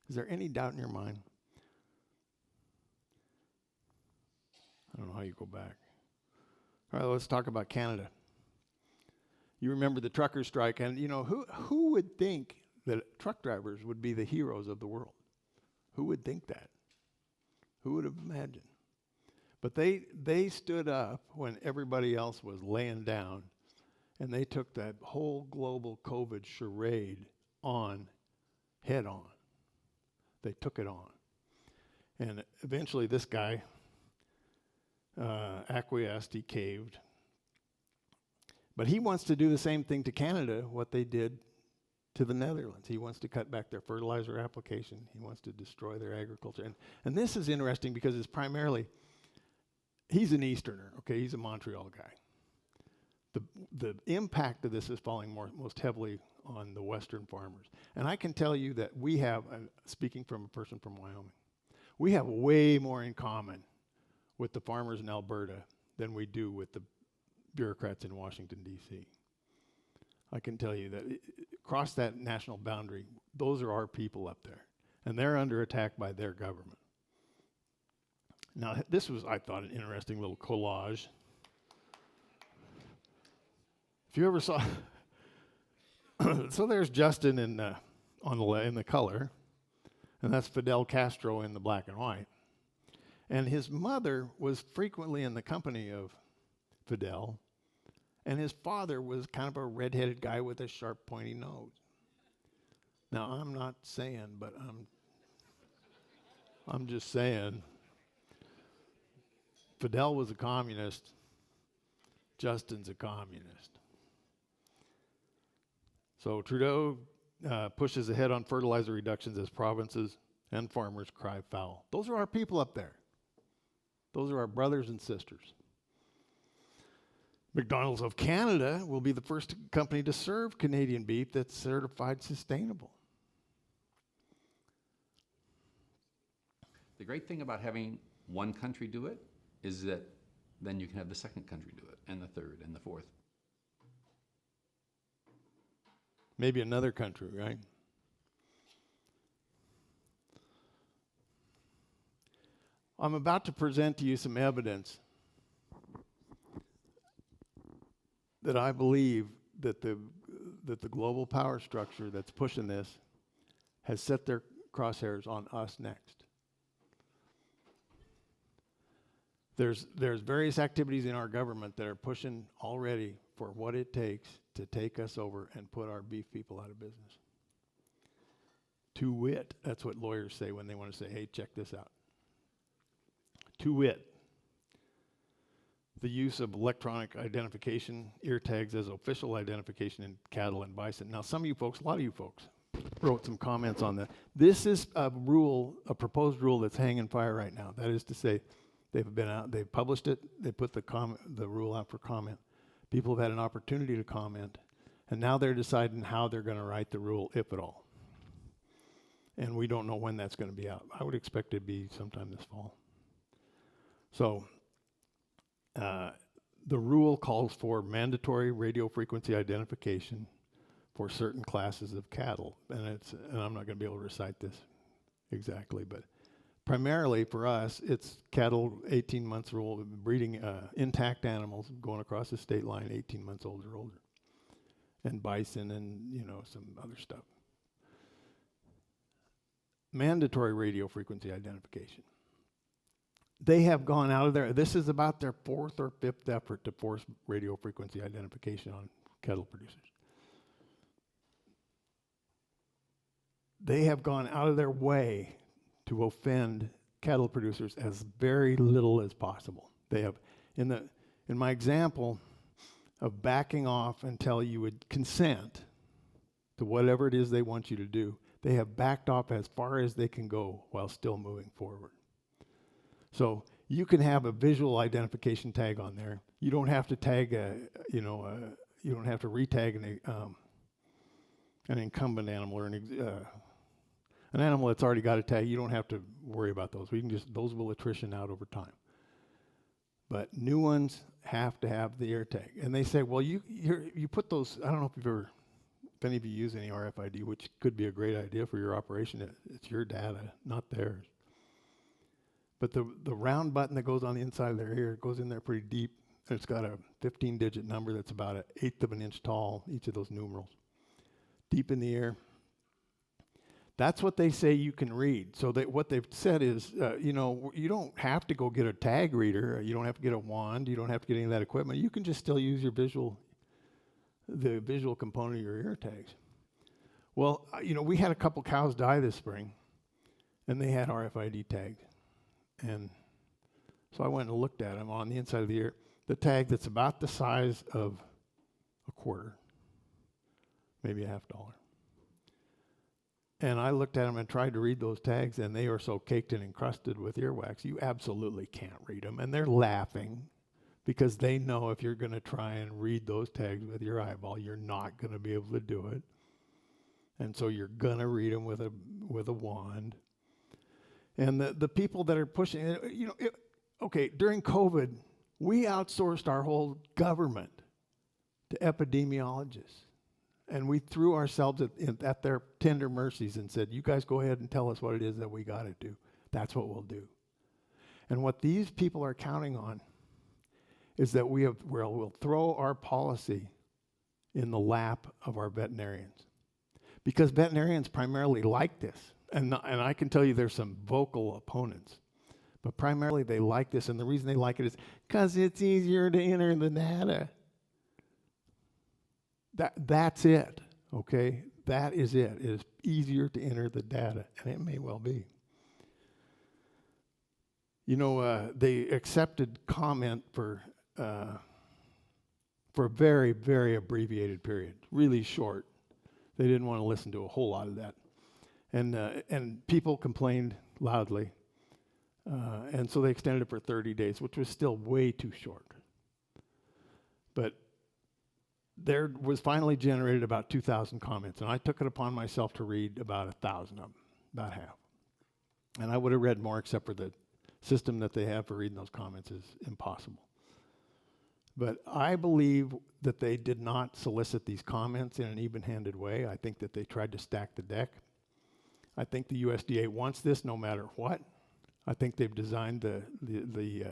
Is there any doubt in your mind? I don't know how you go back. All right, let's talk about Canada. You remember the trucker strike, and you know, who would think that truck drivers would be the heroes of the world? Who would think that? Who would have imagined? But they stood up when everybody else was laying down, and they took that whole global COVID charade on, head on. They took it on. And eventually this guy acquiesced, he caved. But he wants to do the same thing to Canada, what they did to the Netherlands. He wants to cut back their fertilizer application. He wants to destroy their agriculture. And this is interesting because it's primarily, he's an Easterner, okay? He's a Montreal guy. The impact of this is falling most heavily on the Western farmers. And I can tell you that we have, speaking from a person from Wyoming, we have way more in common with the farmers in Alberta than we do with the bureaucrats in Washington, D.C. I can tell you that across that national boundary, those are our people up there. And they're under attack by their government. Now, this was, I thought, an interesting little collage. If you ever saw, so there's Justin in the color, and that's Fidel Castro in the black and white. And his mother was frequently in the company of Fidel, and his father was kind of a red-headed guy with a sharp, pointy nose. Now, I'm not saying, but I'm just saying, Fidel was a communist, Justin's a communist. So Trudeau pushes ahead on fertilizer reductions as provinces and farmers cry foul. Those are our people up there. Those are our brothers and sisters. McDonald's of Canada will be the first company to serve Canadian beef that's certified sustainable. The great thing about having one country do it is that then you can have the second country do it, and the third, and the fourth. Maybe another country, right? I'm about to present to you some evidence that I believe that the global power structure that's pushing this has set their crosshairs on us next. There's various activities in our government that are pushing already for what it takes to take us over and put our beef people out of business. To wit, that's what lawyers say when they want to say, hey, check this out. To wit, the use of electronic identification ear tags as official identification in cattle and bison. Now, some of you folks, a lot of you folks, wrote some comments on that. This is a rule, a proposed rule that's hanging fire right now. That is to say, they've published it, they put the rule out for comment. People have had an opportunity to comment, and now they're deciding how they're going to write the rule, if at all. And we don't know when that's going to be out. I would expect it to be sometime this fall. So, the rule calls for mandatory radio frequency identification for certain classes of cattle, and I'm not going to be able to recite this exactly, but primarily for us, it's cattle 18 months old, breeding intact animals going across the state line 18 months old or older, and bison and some other stuff. Mandatory radio frequency identification. They have gone out of there. This is about their fourth or fifth effort to force radio frequency identification on cattle producers. They have gone out of their way to offend cattle producers as very little as possible. They have, in my example of backing off until you would consent to whatever it is they want you to do, they have backed off as far as they can go while still moving forward. So you can have a visual identification tag on there. You don't have to tag you don't have to retag an incumbent animal or an animal that's already got a tag. You don't have to worry about those. Those will attrition out over time. But new ones have to have the ear tag. And they say, well, you put those. I don't know if any of you use any RFID, which could be a great idea for your operation. It's your data, not theirs. But the round button that goes on the inside of their ear goes in there pretty deep. And it's got a 15-digit number that's about 1/8 of an inch tall, each of those numerals. Deep in the ear. That's what they say you can read. So what they've said is, you don't have to go get a tag reader. You don't have to get a wand. You don't have to get any of that equipment. You can just still use the visual component of your ear tags. Well, we had a couple cows die this spring, and they had RFID tags. And so I went and looked at them on the inside of the ear. The tag that's about the size of a quarter, maybe $50. And I looked at them and tried to read those tags, and they are so caked and encrusted with earwax, you absolutely can't read them. And they're laughing because they know if you're going to try and read those tags with your eyeball, you're not going to be able to do it. And so you're going to read them with a wand. And the people that are pushing, during COVID, we outsourced our whole government to epidemiologists. And we threw ourselves at their tender mercies and said, you guys go ahead and tell us what it is that we got to do. That's what we'll do. And what these people are counting on is that we'll throw our policy in the lap of our veterinarians. Because veterinarians primarily like this. And I can tell you there's some vocal opponents. But primarily they like this. And the reason they like it is because it's easier to enter the data. That's it, okay? That is it. It is easier to enter the data, and it may well be. They accepted comment for a very, very abbreviated period, really short. They didn't want to listen to a whole lot of that. And people complained loudly, and so they extended it for 30 days, which was still way too short. But there was finally generated about 2,000 comments, and I took it upon myself to read about 1,000 of them, about half. And I would have read more, except for the system that they have for reading those comments is impossible. But I believe that they did not solicit these comments in an even-handed way. I think that they tried to stack the deck. I think the USDA wants this no matter what. I think they've designed the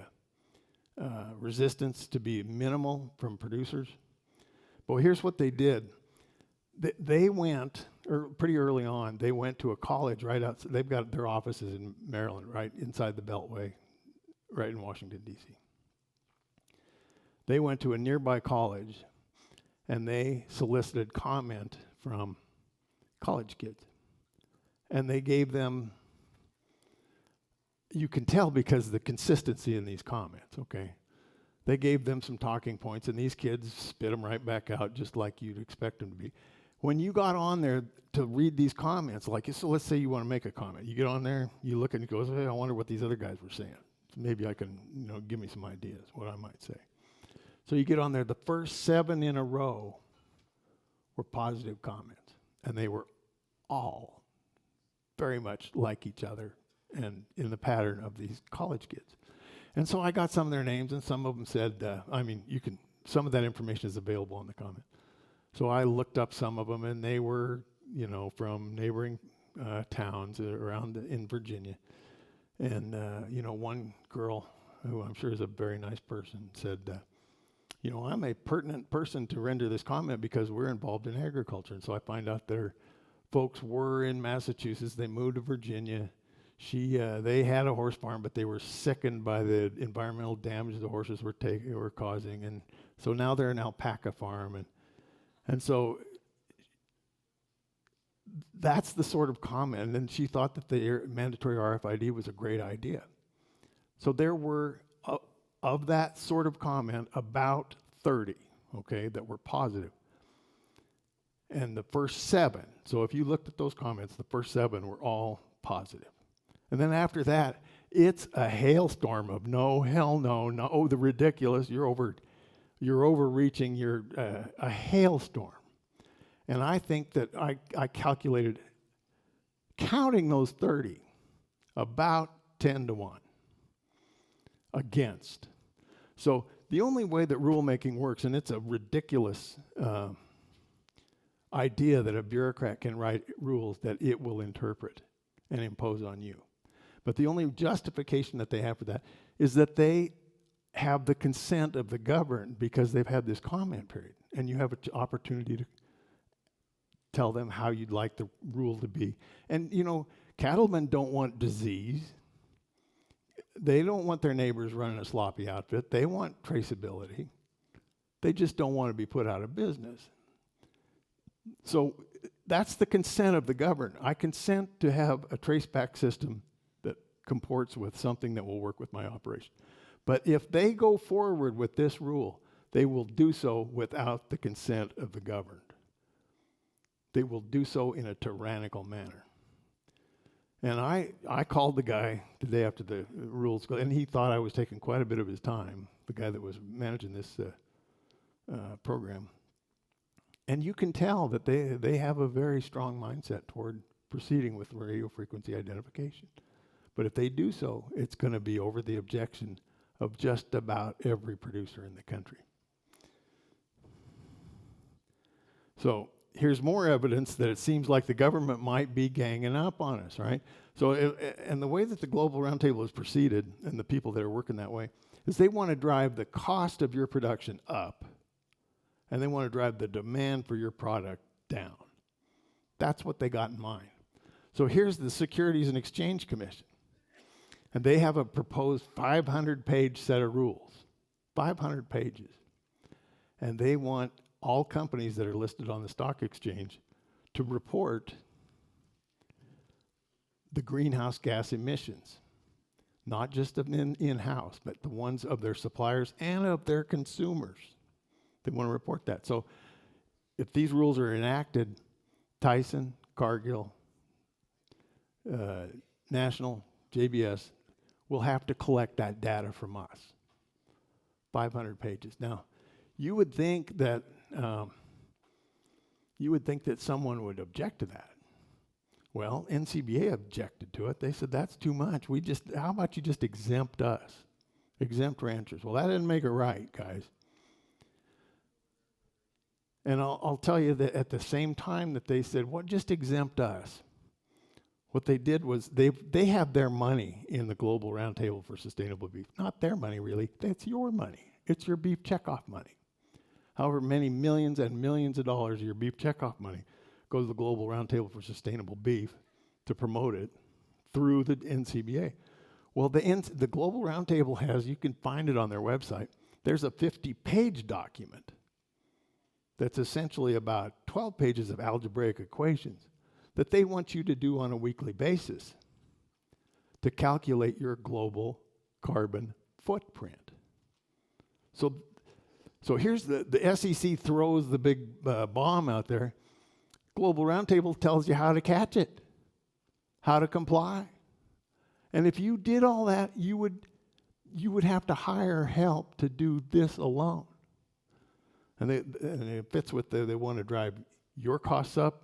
resistance to be minimal from producers. But here's what they did. They went, or pretty early on, they went to a college right outside. They've got their offices in Maryland, right inside the Beltway, right in Washington, D.C. They went to a nearby college, and they solicited comment from college kids. And they gave them, you can tell because of the consistency in these comments, okay? They gave them some talking points, and these kids spit them right back out just like you'd expect them to be. When you got on there to read these comments, like, so let's say you want to make a comment. You get on there, you look, and it goes, hey, I wonder what these other guys were saying. So maybe I can, give me some ideas, what I might say. So you get on there, the first 7 in a row were positive comments, and they were all very much like each other and in the pattern of these college kids. And so I got some of their names, and some of them said, some of that information is available in the comment. So I looked up some of them, and they were, from neighboring towns around in Virginia. And, one girl, who I'm sure is a very nice person, said, I'm a pertinent person to render this comment because we're involved in agriculture. And so I find out their folks were in Massachusetts. They moved to Virginia. They had a horse farm, but they were sickened by the environmental damage the horses were causing. And so now they're an alpaca farm. And so that's the sort of comment. And then she thought that the mandatory RFID was a great idea. So there were, of that sort of comment, about 30, okay, that were positive. And the first 7, so if you looked at those comments, the first 7 were all positive. And then after that, it's a hailstorm of no, hell no, no, the ridiculous, you're overreaching, you're a hailstorm. And I think that I calculated, counting those 30, about 10 to 1 against. So the only way that rulemaking works, and it's a ridiculous idea that a bureaucrat can write rules that it will interpret and impose on you. But the only justification that they have for that is that they have the consent of the governed because they've had this comment period. And you have an opportunity to tell them how you'd like the rule to be. And, cattlemen don't want disease. They don't want their neighbors running a sloppy outfit. They want traceability. They just don't want to be put out of business. So that's the consent of the governed. I consent to have a traceback system that comports with something that will work with my operation. But if they go forward with this rule, they will do so without the consent of the governed. They will do so in a tyrannical manner. And I called the guy the day after the rules, and he thought I was taking quite a bit of his time, the guy that was managing this program. And you can tell that they have a very strong mindset toward proceeding with radio frequency identification. But if they do so, it's going to be over the objection of just about every producer in the country. So here's more evidence that it seems like the government might be ganging up on us, right? So, and the way that the Global Roundtable has proceeded, and the people that are working that way, is they want to drive the cost of your production up, and they want to drive the demand for your product down. That's what they got in mind. So here's the Securities and Exchange Commission, and they have a proposed 500-page set of rules, 500 pages, and they want all companies that are listed on the stock exchange to report the greenhouse gas emissions, not just of in-house, but the ones of their suppliers and of their consumers. They want to report that. So if these rules are enacted, Tyson, Cargill, National, JBS will have to collect that data from us. 500 pages. Now, you would think that someone would object to that. Well, NCBA objected to it. They said, that's too much. How about you just exempt us? Exempt ranchers. Well, that didn't make it right, guys. And I'll tell you that at the same time that they said, well, just exempt us. What they did was they have their money in the Global Roundtable for Sustainable Beef. Not their money, really. That's your money. It's your beef checkoff money. However many millions and millions of dollars of your beef checkoff money goes to the Global Roundtable for Sustainable Beef to promote it through the NCBA. Well, the Global Roundtable has, you can find it on their website, there's a 50-page document that's essentially about 12 pages of algebraic equations that they want you to do on a weekly basis to calculate your global carbon footprint. So here's the SEC throws the big bomb out there. Global Roundtable tells you how to catch it, how to comply. And if you did all that, you would have to hire help to do this alone. And it fits with they want to drive your costs up,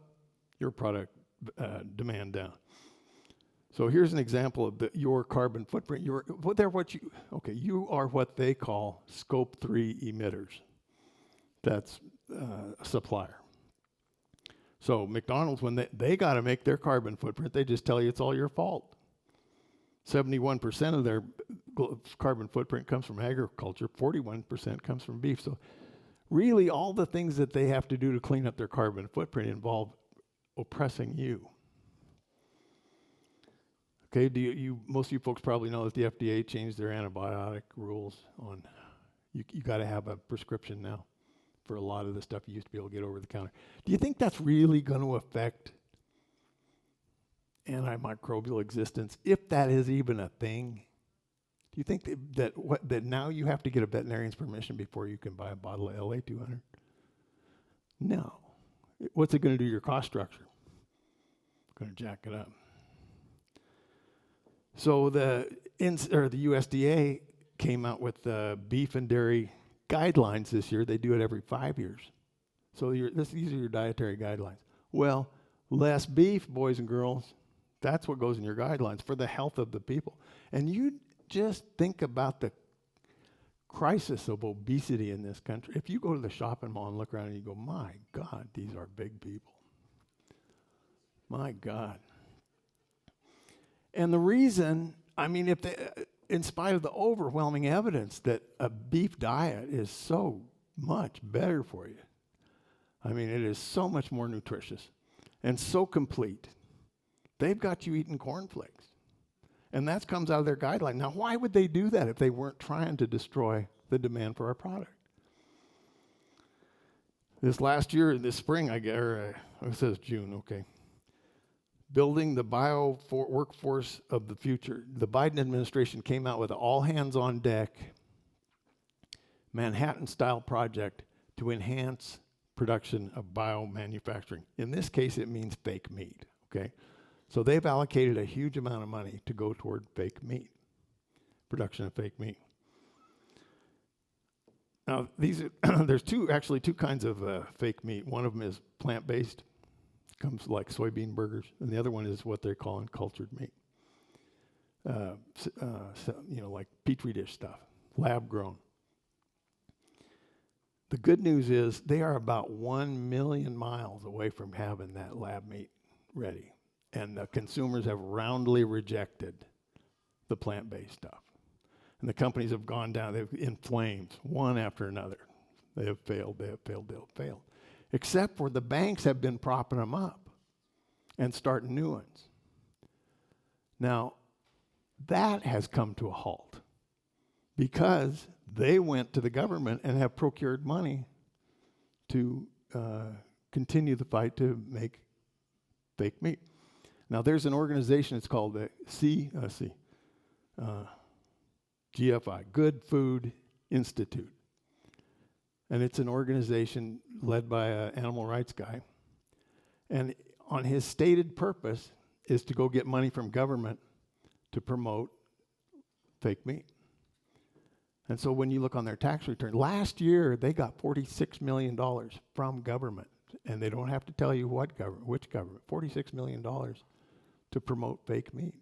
your product demand down. So here's an example of your carbon footprint. You are what they call Scope 3 emitters. That's a supplier. So McDonald's, when they got to make their carbon footprint, they just tell you it's all your fault. 71% of their carbon footprint comes from agriculture, 41% comes from beef. So really all the things that they have to do to clean up their carbon footprint involve oppressing you. Okay, most of you folks probably know that the FDA changed their antibiotic rules on, you got to have a prescription now for a lot of the stuff you used to be able to get over the counter. Do you think that's really going to affect antimicrobial existence, if that is even a thing? Do you think that now you have to get a veterinarian's permission before you can buy a bottle of LA200? No. What's it going to do to your cost structure? Going to jack it up. So the USDA came out with beef and dairy guidelines this year. They do it every 5 years. So these are your dietary guidelines. Well, less beef, boys and girls. That's what goes in your guidelines for the health of the people. And you just think about the crisis of obesity in this country. If you go to the shopping mall and look around and you go, my God, these are big people. My God. And the reason, in spite of the overwhelming evidence that a beef diet is so much better for you, it is so much more nutritious and so complete. They've got you eating cornflakes. And that comes out of their guideline. Now, why would they do that if they weren't trying to destroy the demand for our product? This last year, this spring, it says June, okay. Building the workforce of the future. The Biden administration came out with an all-hands-on-deck Manhattan-style project to enhance production of biomanufacturing. In this case, it means fake meat, okay? So they've allocated a huge amount of money to go toward fake meat, production of fake meat. Now, there's two kinds of fake meat. One of them is plant-based, comes like soybean burgers, and the other one is what they're calling cultured meat. Like Petri dish stuff, lab grown. The good news is they are about 1 million miles away from having that lab meat ready. And the consumers have roundly rejected the plant-based stuff. And the companies have gone down, in flames, one after another. They have failed. Except for the banks have been propping them up and starting new ones. Now, that has come to a halt because they went to the government and have procured money to continue the fight to make fake meat. Now, there's an organization, it's called the GFI, Good Food Institute. And it's an organization led by an animal rights guy. And on his stated purpose is to go get money from government to promote fake meat. And so when you look on their tax return, last year they got $46 million from government. And they don't have to tell you which government, $46 million to promote fake meat.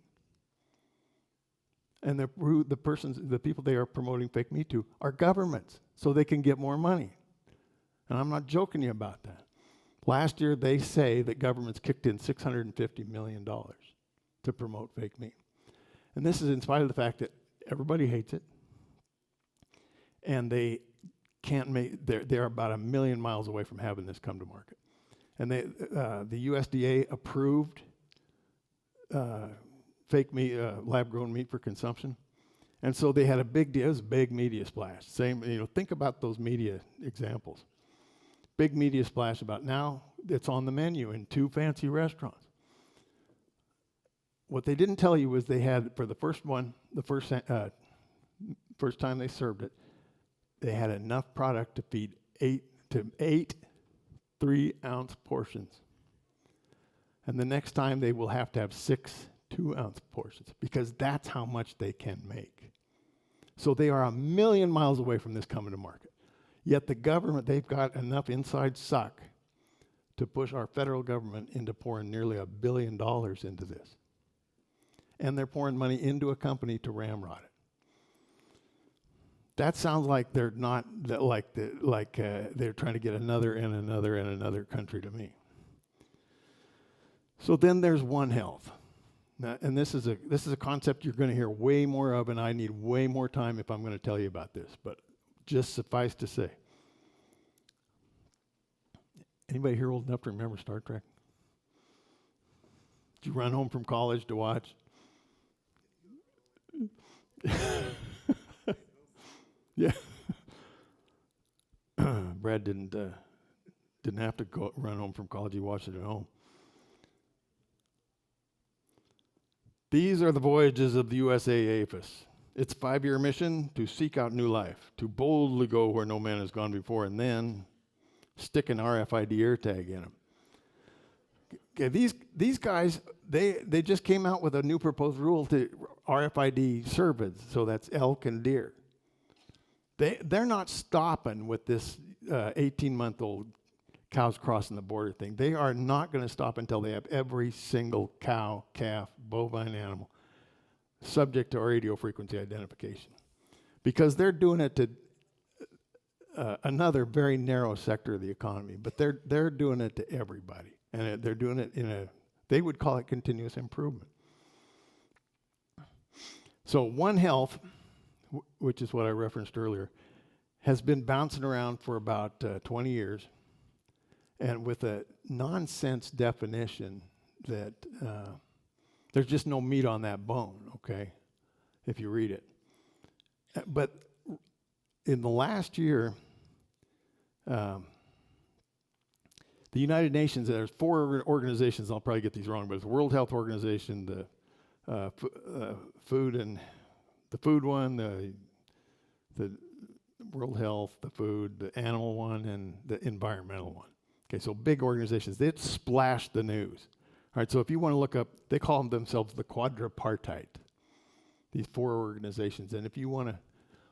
And the people they are promoting fake meat to are governments, so they can get more money. And I'm not joking you about that. Last year, they say that governments kicked in $650 million to promote fake meat. And this is in spite of the fact that everybody hates it, and they can't make, they're about 1 million miles away from having this come to market. And the USDA approved fake meat, lab-grown meat for consumption. And so they had a big deal. It was a big media splash. Same, think about those media examples. Big media splash about now it's on the menu in 2 fancy restaurants. What they didn't tell you was they had, for the first one, first time they served it, they had enough product to feed 8 3-ounce portions. And the next time they will have to have 6 2-ounce portions, because that's how much they can make. So they are 1 million miles away from this coming to market. Yet the government, they've got enough inside suck to push our federal government into pouring nearly $1 billion into this. And they're pouring money into a company to ramrod it. That sounds like they're not, they're trying to get another and another and another country to me. So then there's One Health. Now, and this is a concept you're going to hear way more of, and I need way more time if I'm going to tell you about this. But just suffice to say, anybody here old enough to remember Star Trek? Did you run home from college to watch? Yeah. Brad didn't have to run home from college. He watched it at home. These are the voyages of the USA APHIS. Its 5-year mission: to seek out new life, to boldly go where no man has gone before, and then stick an RFID air tag in them. Okay, these guys, they just came out with a new proposed rule to RFID cervids, so that's elk and deer. They're not stopping with this 18-month-old cows crossing the border thing. They are not going to stop until they have every single cow, calf, bovine animal subject to radio frequency identification. Because they're doing it to another very narrow sector of the economy, but they're doing it to everybody. And they're doing it they would call it continuous improvement. So One Health, which is what I referenced earlier, has been bouncing around for about 20 years, and with a nonsense definition that there's just no meat on that bone, okay, if you read it. But in the last year, the United Nations, there's 4 organizations, I'll probably get these wrong, but it's the World Health Organization, the food and the food one, the World Health, the food, the animal one, and the environmental one. Okay, so big organizations. They splashed the news. All right, so if you want to look up, they call themselves the quadripartite, these 4 organizations. And if you want to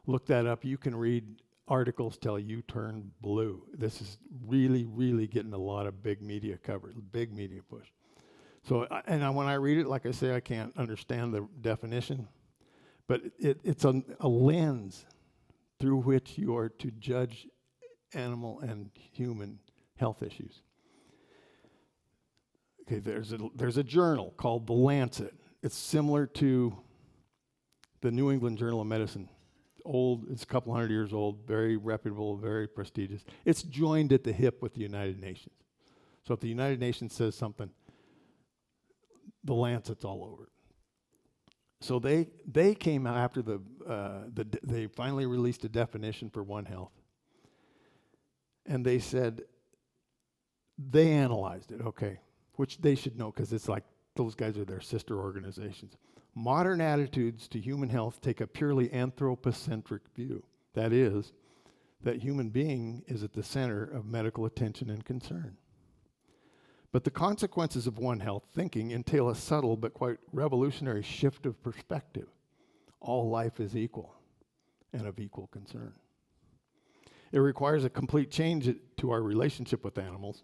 look that up, you can read articles till you turn blue. This is really, really getting a lot of big media coverage, big media push. So, when I read it, like I say, I can't understand the definition, but it's a lens through which you are to judge animal and human health issues. Okay, there's a journal called The Lancet. It's similar to the New England Journal of Medicine. Old, it's a couple hundred years old, very reputable, very prestigious. It's joined at the hip with the United Nations. So if the United Nations says something, The Lancet's all over it. So they came out after they finally released a definition for One Health. And they said, they analyzed it, okay, which they should know because it's like those guys are their sister organizations. Modern attitudes to human health take a purely anthropocentric view. That is, that human being is at the center of medical attention and concern. But the consequences of One Health thinking entail a subtle but quite revolutionary shift of perspective. All life is equal and of equal concern. It requires a complete change to our relationship with animals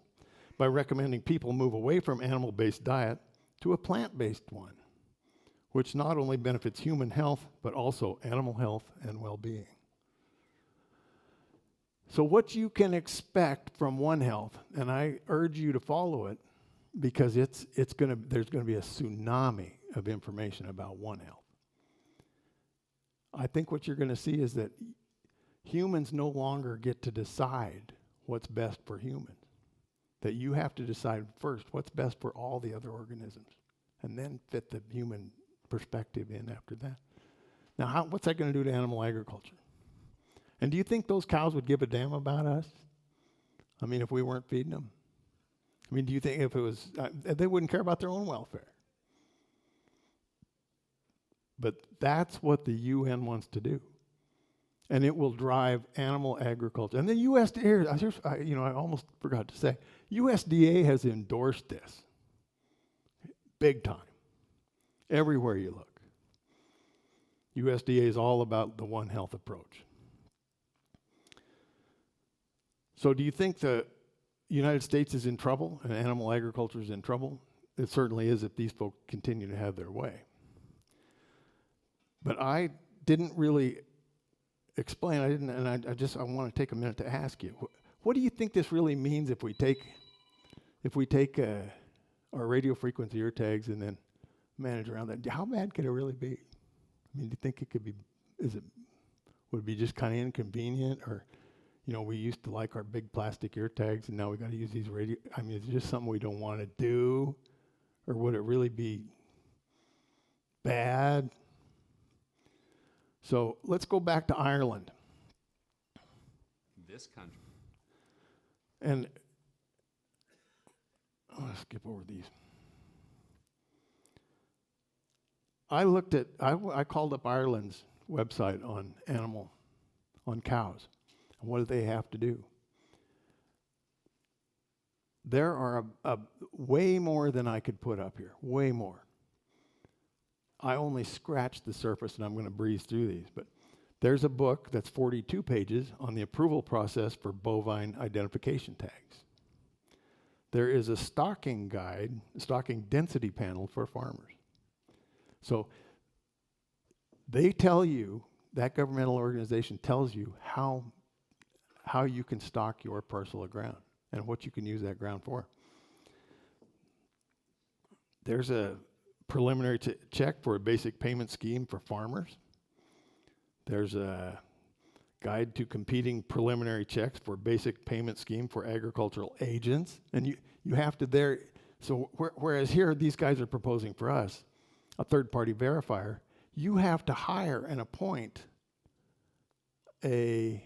by recommending people move away from animal-based diet to a plant-based one, which not only benefits human health, but also animal health and well-being. So what you can expect from One Health, and I urge you to follow it, because there's going to be a tsunami of information about One Health. I think what you're going to see is that humans no longer get to decide what's best for humans. That you have to decide first what's best for all the other organisms, and then fit the human perspective in after that. Now, what's that going to do to animal agriculture? And do you think those cows would give a damn about us? I mean, if we weren't feeding them? I mean, do you think if it was, they wouldn't care about their own welfare? But that's what the UN wants to do. And it will drive animal agriculture. And the USDA, I almost forgot to say, USDA has endorsed this big time, everywhere you look. USDA is all about the One Health approach. So do you think the United States is in trouble and animal agriculture is in trouble? It certainly is if these folks continue to have their way. But I didn't really explain, I want to take a minute to ask you, what do you think this really means if we take our radio frequency ear tags and then manage around that? How bad could it really be? I mean, do you think it could be, would it be just kind of inconvenient, or, we used to like our big plastic ear tags and now we got to use these radio, I mean, is it just something we don't want to do, or would it really be bad? So let's go back to Ireland. This country. And I'll skip over these. I called up Ireland's website on cows. And what do they have to do? There are a way more than I could put up here, way more. I only scratched the surface, and I'm going to breeze through these, but there's a book that's 42 pages on the approval process for bovine identification tags. There is a stocking guide, stocking density panel for farmers. So they tell you, that governmental organization tells you how you can stock your parcel of ground and what you can use that ground for. There's a preliminary check for a basic payment scheme for farmers. There's a guide to competing preliminary checks for basic payment scheme for agricultural agents. And you have to whereas here these guys are proposing for us a third-party verifier, you have to hire and appoint a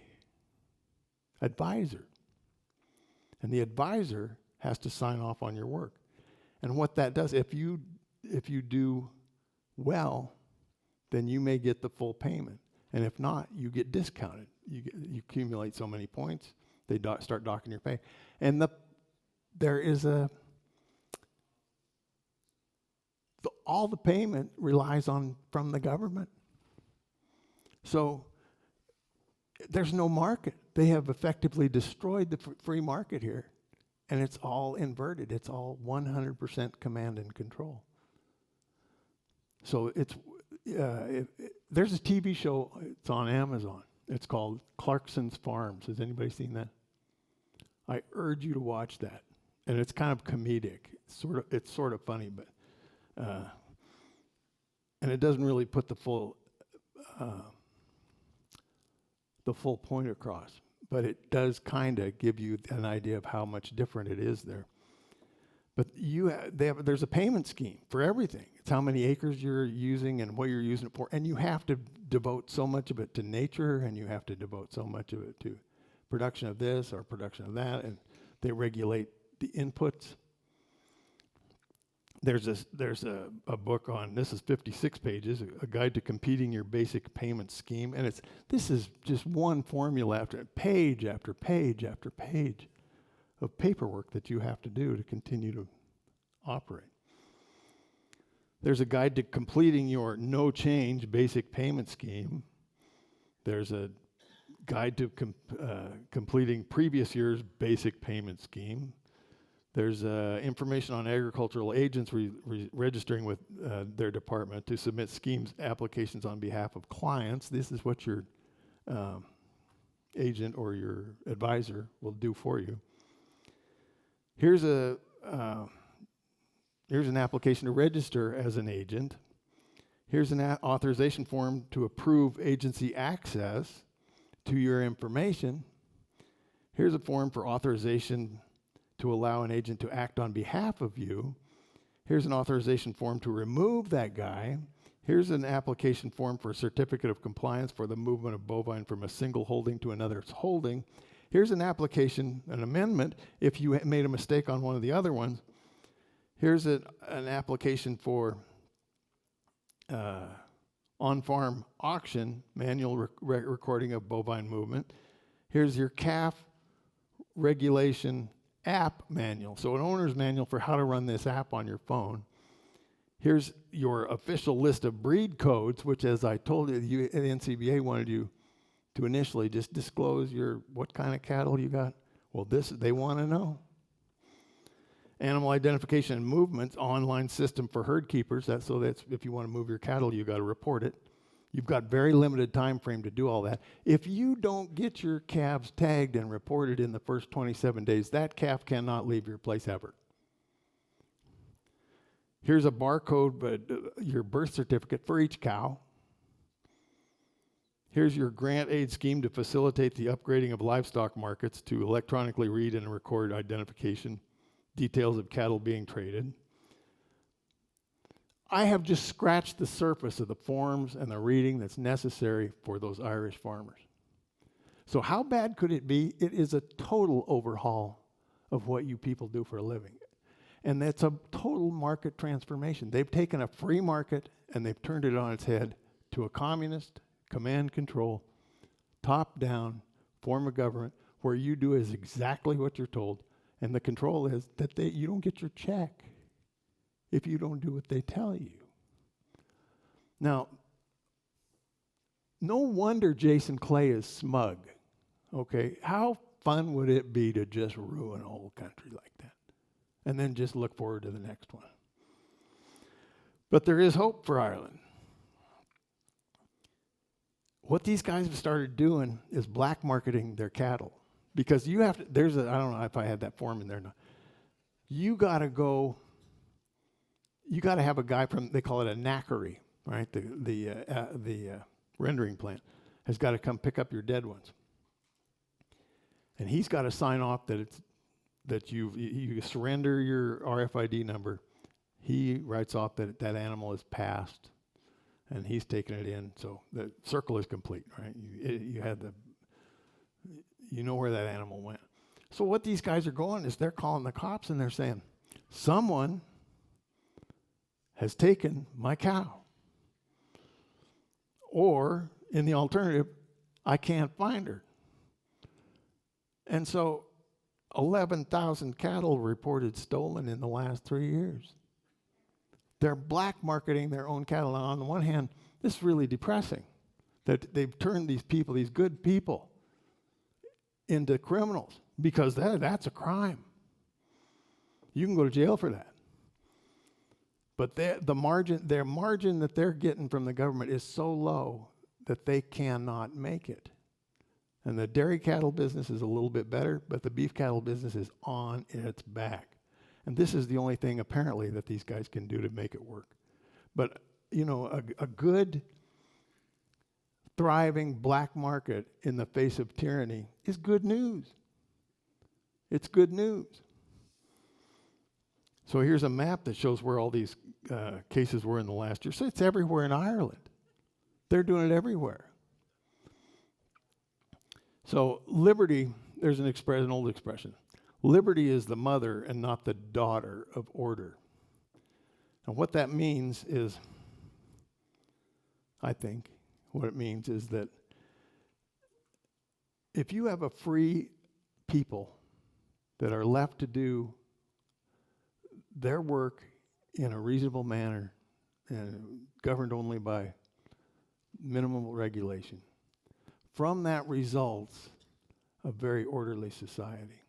advisor. And the advisor has to sign off on your work. And what that does, if you do well, then you may get the full payment. And if not, you get discounted. You accumulate so many points, they start docking your pay. And there is all the payment relies from the government. So there's no market. They have effectively destroyed the free market here. And it's all inverted. It's all 100% command and control. So there's a TV show, it's on Amazon. It's called Clarkson's Farms. Has anybody seen that? I urge you to watch that. And it's kind of comedic. It's sort of funny, but and it doesn't really put the full point across. But it does kind of give you an idea of how much different it is there. But there's a payment scheme for everything. It's how many acres you're using and what you're using it for. And you have to devote so much of it to nature, and you have to devote so much of it to production of this or production of that, and they regulate the inputs. There's a book on, this is 56 pages, a guide to competing your basic payment scheme. And this is just one formula after page after page after page of paperwork that you have to do to continue to operate. There's a guide to completing your no change basic payment scheme. There's a guide to completing previous year's basic payment scheme. There's information on agricultural agents registering with their department to submit schemes applications on behalf of clients. This is what your agent or your advisor will do for you. Here's a Here's an application to register as an agent. Here's an authorization form to approve agency access to your information. Here's a form for authorization to allow an agent to act on behalf of you. Here's an authorization form to remove that guy. Here's an application form for a certificate of compliance for the movement of bovine from a single holding to another's holding. Here's an application, an amendment, if you made a mistake on one of the other ones. Here's an application for on-farm auction, manual recording of bovine movement. Here's your calf regulation app manual. So an owner's manual for how to run this app on your phone. Here's your official list of breed codes, which, as I told you, the NCBA wanted you to initially just disclose what kind of cattle you got. Well, they want to know. Animal identification and movements, online system for herd keepers. That's if you want to move your cattle, you got to report it. You've got very limited time frame to do all that. If you don't get your calves tagged and reported in the first 27 days, that calf cannot leave your place ever. Here's a barcode, but your birth certificate for each cow. Here's your grant aid scheme to facilitate the upgrading of livestock markets to electronically read and record identification details of cattle being traded. I have just scratched the surface of the forms and the reading that's necessary for those Irish farmers. So how bad could it be? It is a total overhaul of what you people do for a living. And that's a total market transformation. They've taken a free market and they've turned it on its head to a communist, command control, top-down form of government where you do is exactly what you're told. And the control is that you don't get your check if you don't do what they tell you. Now, no wonder Jason Clay is smug, okay? How fun would it be to just ruin a whole country like that? And then just look forward to the next one. But there is hope for Ireland. What these guys have started doing is black marketing their cattle. Because you have to, I don't know if I had that form in there. No. You got to have a guy from, they call it a knackery, right? The rendering plant has got to come pick up your dead ones. And he's got to sign off that you surrender your RFID number. He writes off that animal is passed, and he's taken it in. So the circle is complete, right? You know where that animal went. So what these guys are going is they're calling the cops and they're saying, someone has taken my cow. Or, in the alternative, I can't find her. And so 11,000 cattle reported stolen in the last 3 years. They're black marketing their own cattle. Now, on the one hand, this is really depressing that they've turned these people, these good people, into criminals, because that's a crime. You can go to jail for that. But their margin that they're getting from the government is so low that they cannot make it. And the dairy cattle business is a little bit better, but the beef cattle business is on its back. And this is the only thing apparently that these guys can do to make it work. But, a good, thriving black market in the face of tyranny is good news. It's good news. So here's a map that shows where all these cases were in the last year. So it's everywhere in Ireland. They're doing it everywhere. So liberty, there's an old expression. Liberty is the mother and not the daughter of order. And what that means is, I think, what it means is that if you have a free people that are left to do their work in a reasonable manner and governed only by minimum regulation, from that results a very orderly society,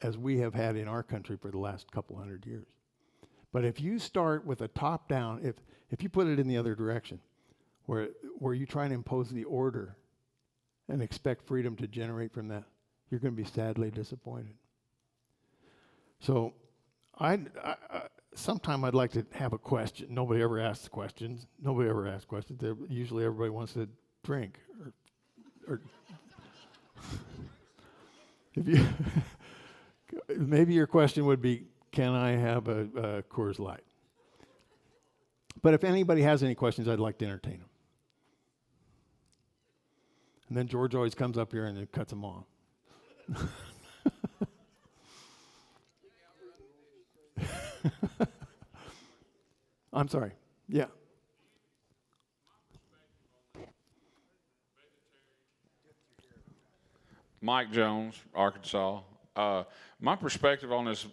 as we have had in our country for the last couple hundred years. But if you start with a top-down, if you put it in the other direction, where you try and impose the order and expect freedom to generate from that, you're going to be sadly disappointed. So sometime I'd like to have a question. Nobody ever asks questions. Usually everybody wants to drink. Or if you maybe your question would be, can I have a Coors Light? But if anybody has any questions, I'd like to entertain them. And then George always comes up here and it cuts them off. I'm sorry. Yeah. Mike Jones, Arkansas. My perspective on this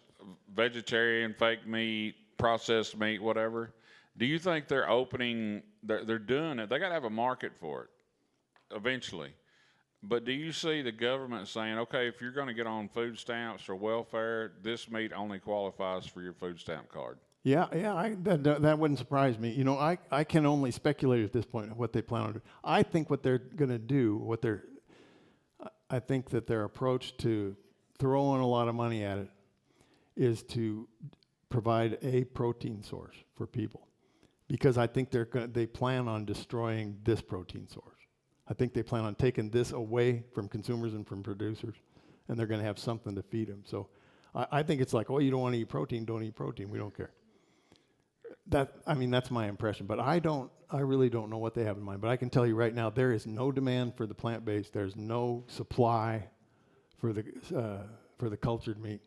vegetarian, fake meat, processed meat, whatever, do you think they're opening, they're doing it, they got to have a market for it eventually. But do you see the government saying, okay, if you're going to get on food stamps or welfare, this meat only qualifies for your food stamp card? Yeah, that wouldn't surprise me. You know, I can only speculate at this point what they plan on doing. I think what they're going to do, I think that their approach to throwing a lot of money at it is to provide a protein source for people, because I think they plan on destroying this protein source. I think they plan on taking this away from consumers and from producers, and they're going to have something to feed them. So I think it's like, oh, you don't want to eat protein, don't eat protein. We don't care. That's my impression, but I really don't know what they have in mind. But I can tell you right now, there is no demand for the plant-based. There's no supply for the cultured meat.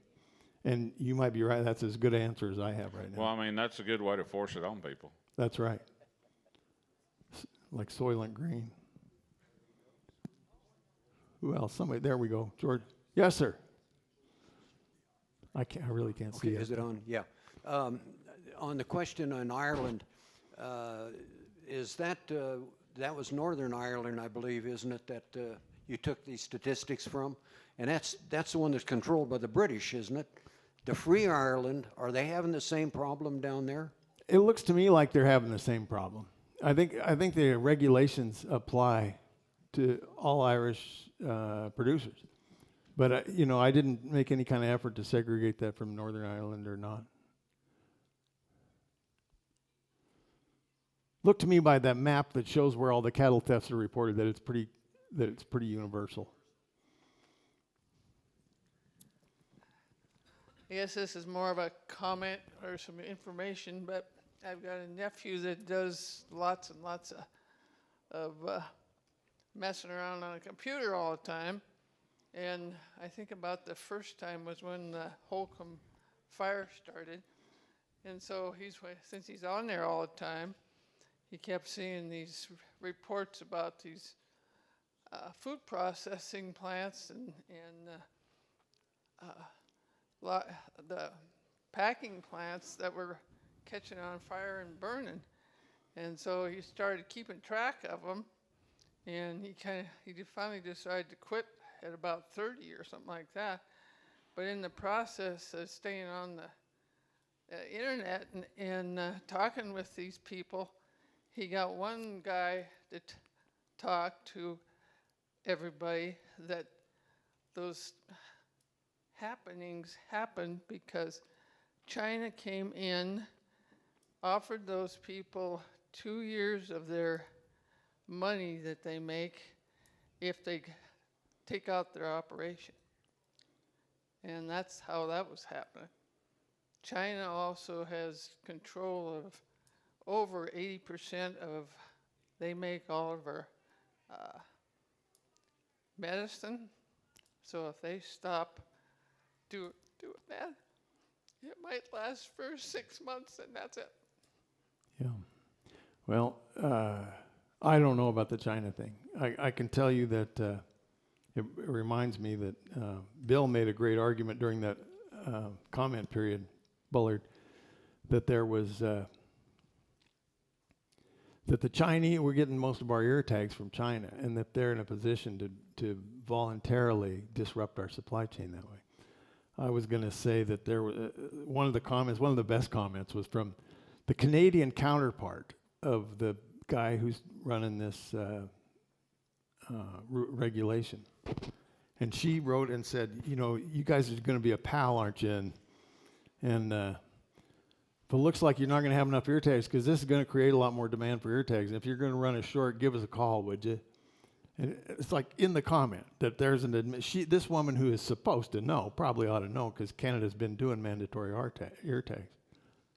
And you might be right. That's as good an answer as I have right now. Well, I mean, that's a good way to force it on people. That's right. Like Soylent Green. Who else? Somebody. There we go. George. Yes, sir. I really can't see it. Is it on? Yeah. On the question on Ireland, is that was Northern Ireland, I believe, isn't it? That you took these statistics from, and that's the one that's controlled by the British, isn't it? The Free Ireland, are they having the same problem down there? It looks to me like they're having the same problem. I think the regulations apply to all Irish producers, but I didn't make any kind of effort to segregate that from Northern Ireland or not. Look to me by that map that shows where all the cattle thefts are reported that it's pretty universal. I guess this is more of a comment or some information, but I've got a nephew that does lots and lots of messing around on a computer all the time. And I think about the first time was when the Holcomb fire started. And so since he's on there all the time, he kept seeing these reports about these food processing plants and the packing plants that were catching on fire and burning. And so he started keeping track of them, and he finally decided to quit at about 30 or something like that. But in the process of staying on the internet and talking with these people, he got one guy to talk to everybody that those happenings happened because China came in, offered those people 2 years of their money that they make if they take out their operation. And that's how that was happening. China also has control of over 80% of, they make all of our medicine. So if they stop doing that, it might last for 6 months and that's it. Yeah. Well, I don't know about the China thing. I can tell you that it reminds me that Bill made a great argument during that comment period, Bullard, that there was that the Chinese, we're getting most of our ear tags from China, and that they're in a position to voluntarily disrupt our supply chain that way. I was going to say that there was one of the best comments was from the Canadian counterpart of the guy who's running this regulation. And she wrote and said, you guys are going to be a pal, aren't you? And If it looks like you're not going to have enough ear tags, because this is going to create a lot more demand for ear tags. If you're going to run it short, give us a call, would you? And it's like in the comment that there's this woman who is supposed to know, probably ought to know, because Canada's been doing mandatory ear tags.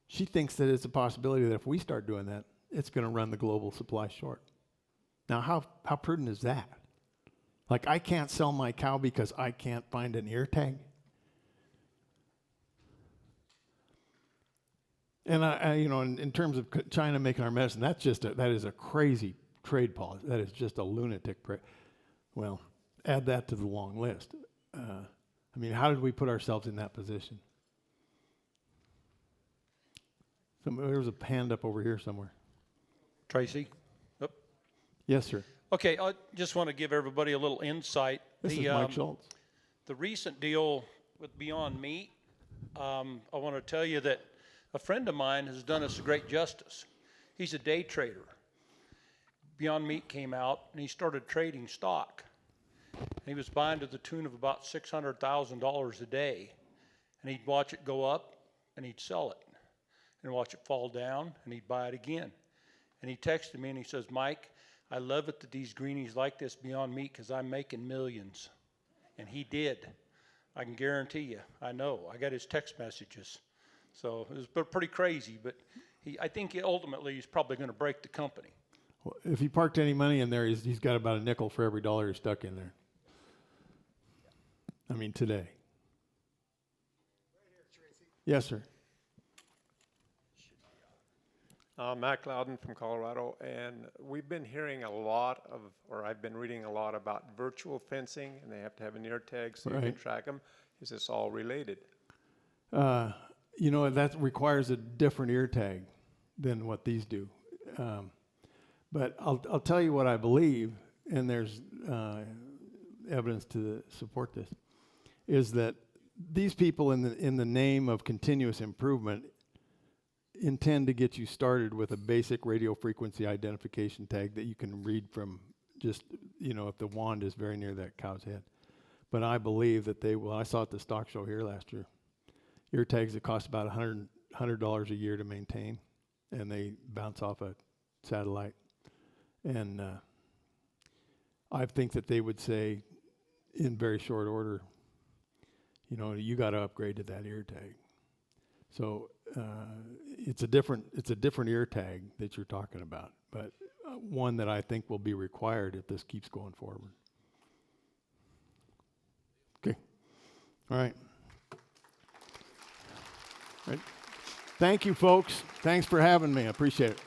She thinks that it's a possibility that if we start doing that, it's going to run the global supply short. Now, how prudent is that? Like, I can't sell my cow because I can't find an ear tag? And in terms of China making our medicine, that is a crazy trade policy. That is just a lunatic. Well, add that to the long list. I mean, how did we put ourselves in that position? There's a hand up over here somewhere. Tracy? Oop. Yes, sir. Okay, I just want to give everybody a little insight. This is Mike Schultz. The recent deal with Beyond Meat, I want to tell you that a friend of mine has done us a great justice. He's a day trader. Beyond Meat came out, and he started trading stock. He was buying to the tune of about $600,000 a day, and he'd watch it go up, and he'd sell it, and watch it fall down, and he'd buy it again. And he texted me, and he says, Mike, I love it that these greenies like this Beyond Meat because I'm making millions. And he did. I can guarantee you. I know. I got his text messages. So it was pretty crazy, but I think ultimately he's probably going to break the company. Well, if he parked any money in there, he's got about a nickel for every dollar he's stuck in there. I mean, today. Right here, Tracy. Yes, sir. Matt Loudon from Colorado, and we've been hearing I've been reading a lot about virtual fencing, and they have to have an ear tag so you can track them. Is this all related? That requires a different ear tag than what these do. But I'll tell you what I believe, and there's evidence to support this, is that these people in the name of continuous improvement intend to get you started with a basic radio frequency identification tag that you can read from just, if the wand is very near that cow's head. But I believe that they will. I saw at the stock show here last year, ear tags that cost about $100 a year to maintain, and they bounce off a satellite. And I think that they would say in very short order, you got to upgrade to that ear tag. So it's a different ear tag that you're talking about, but one that I think will be required if this keeps going forward. Okay. All right. Thank you, folks. Thanks for having me. I appreciate it.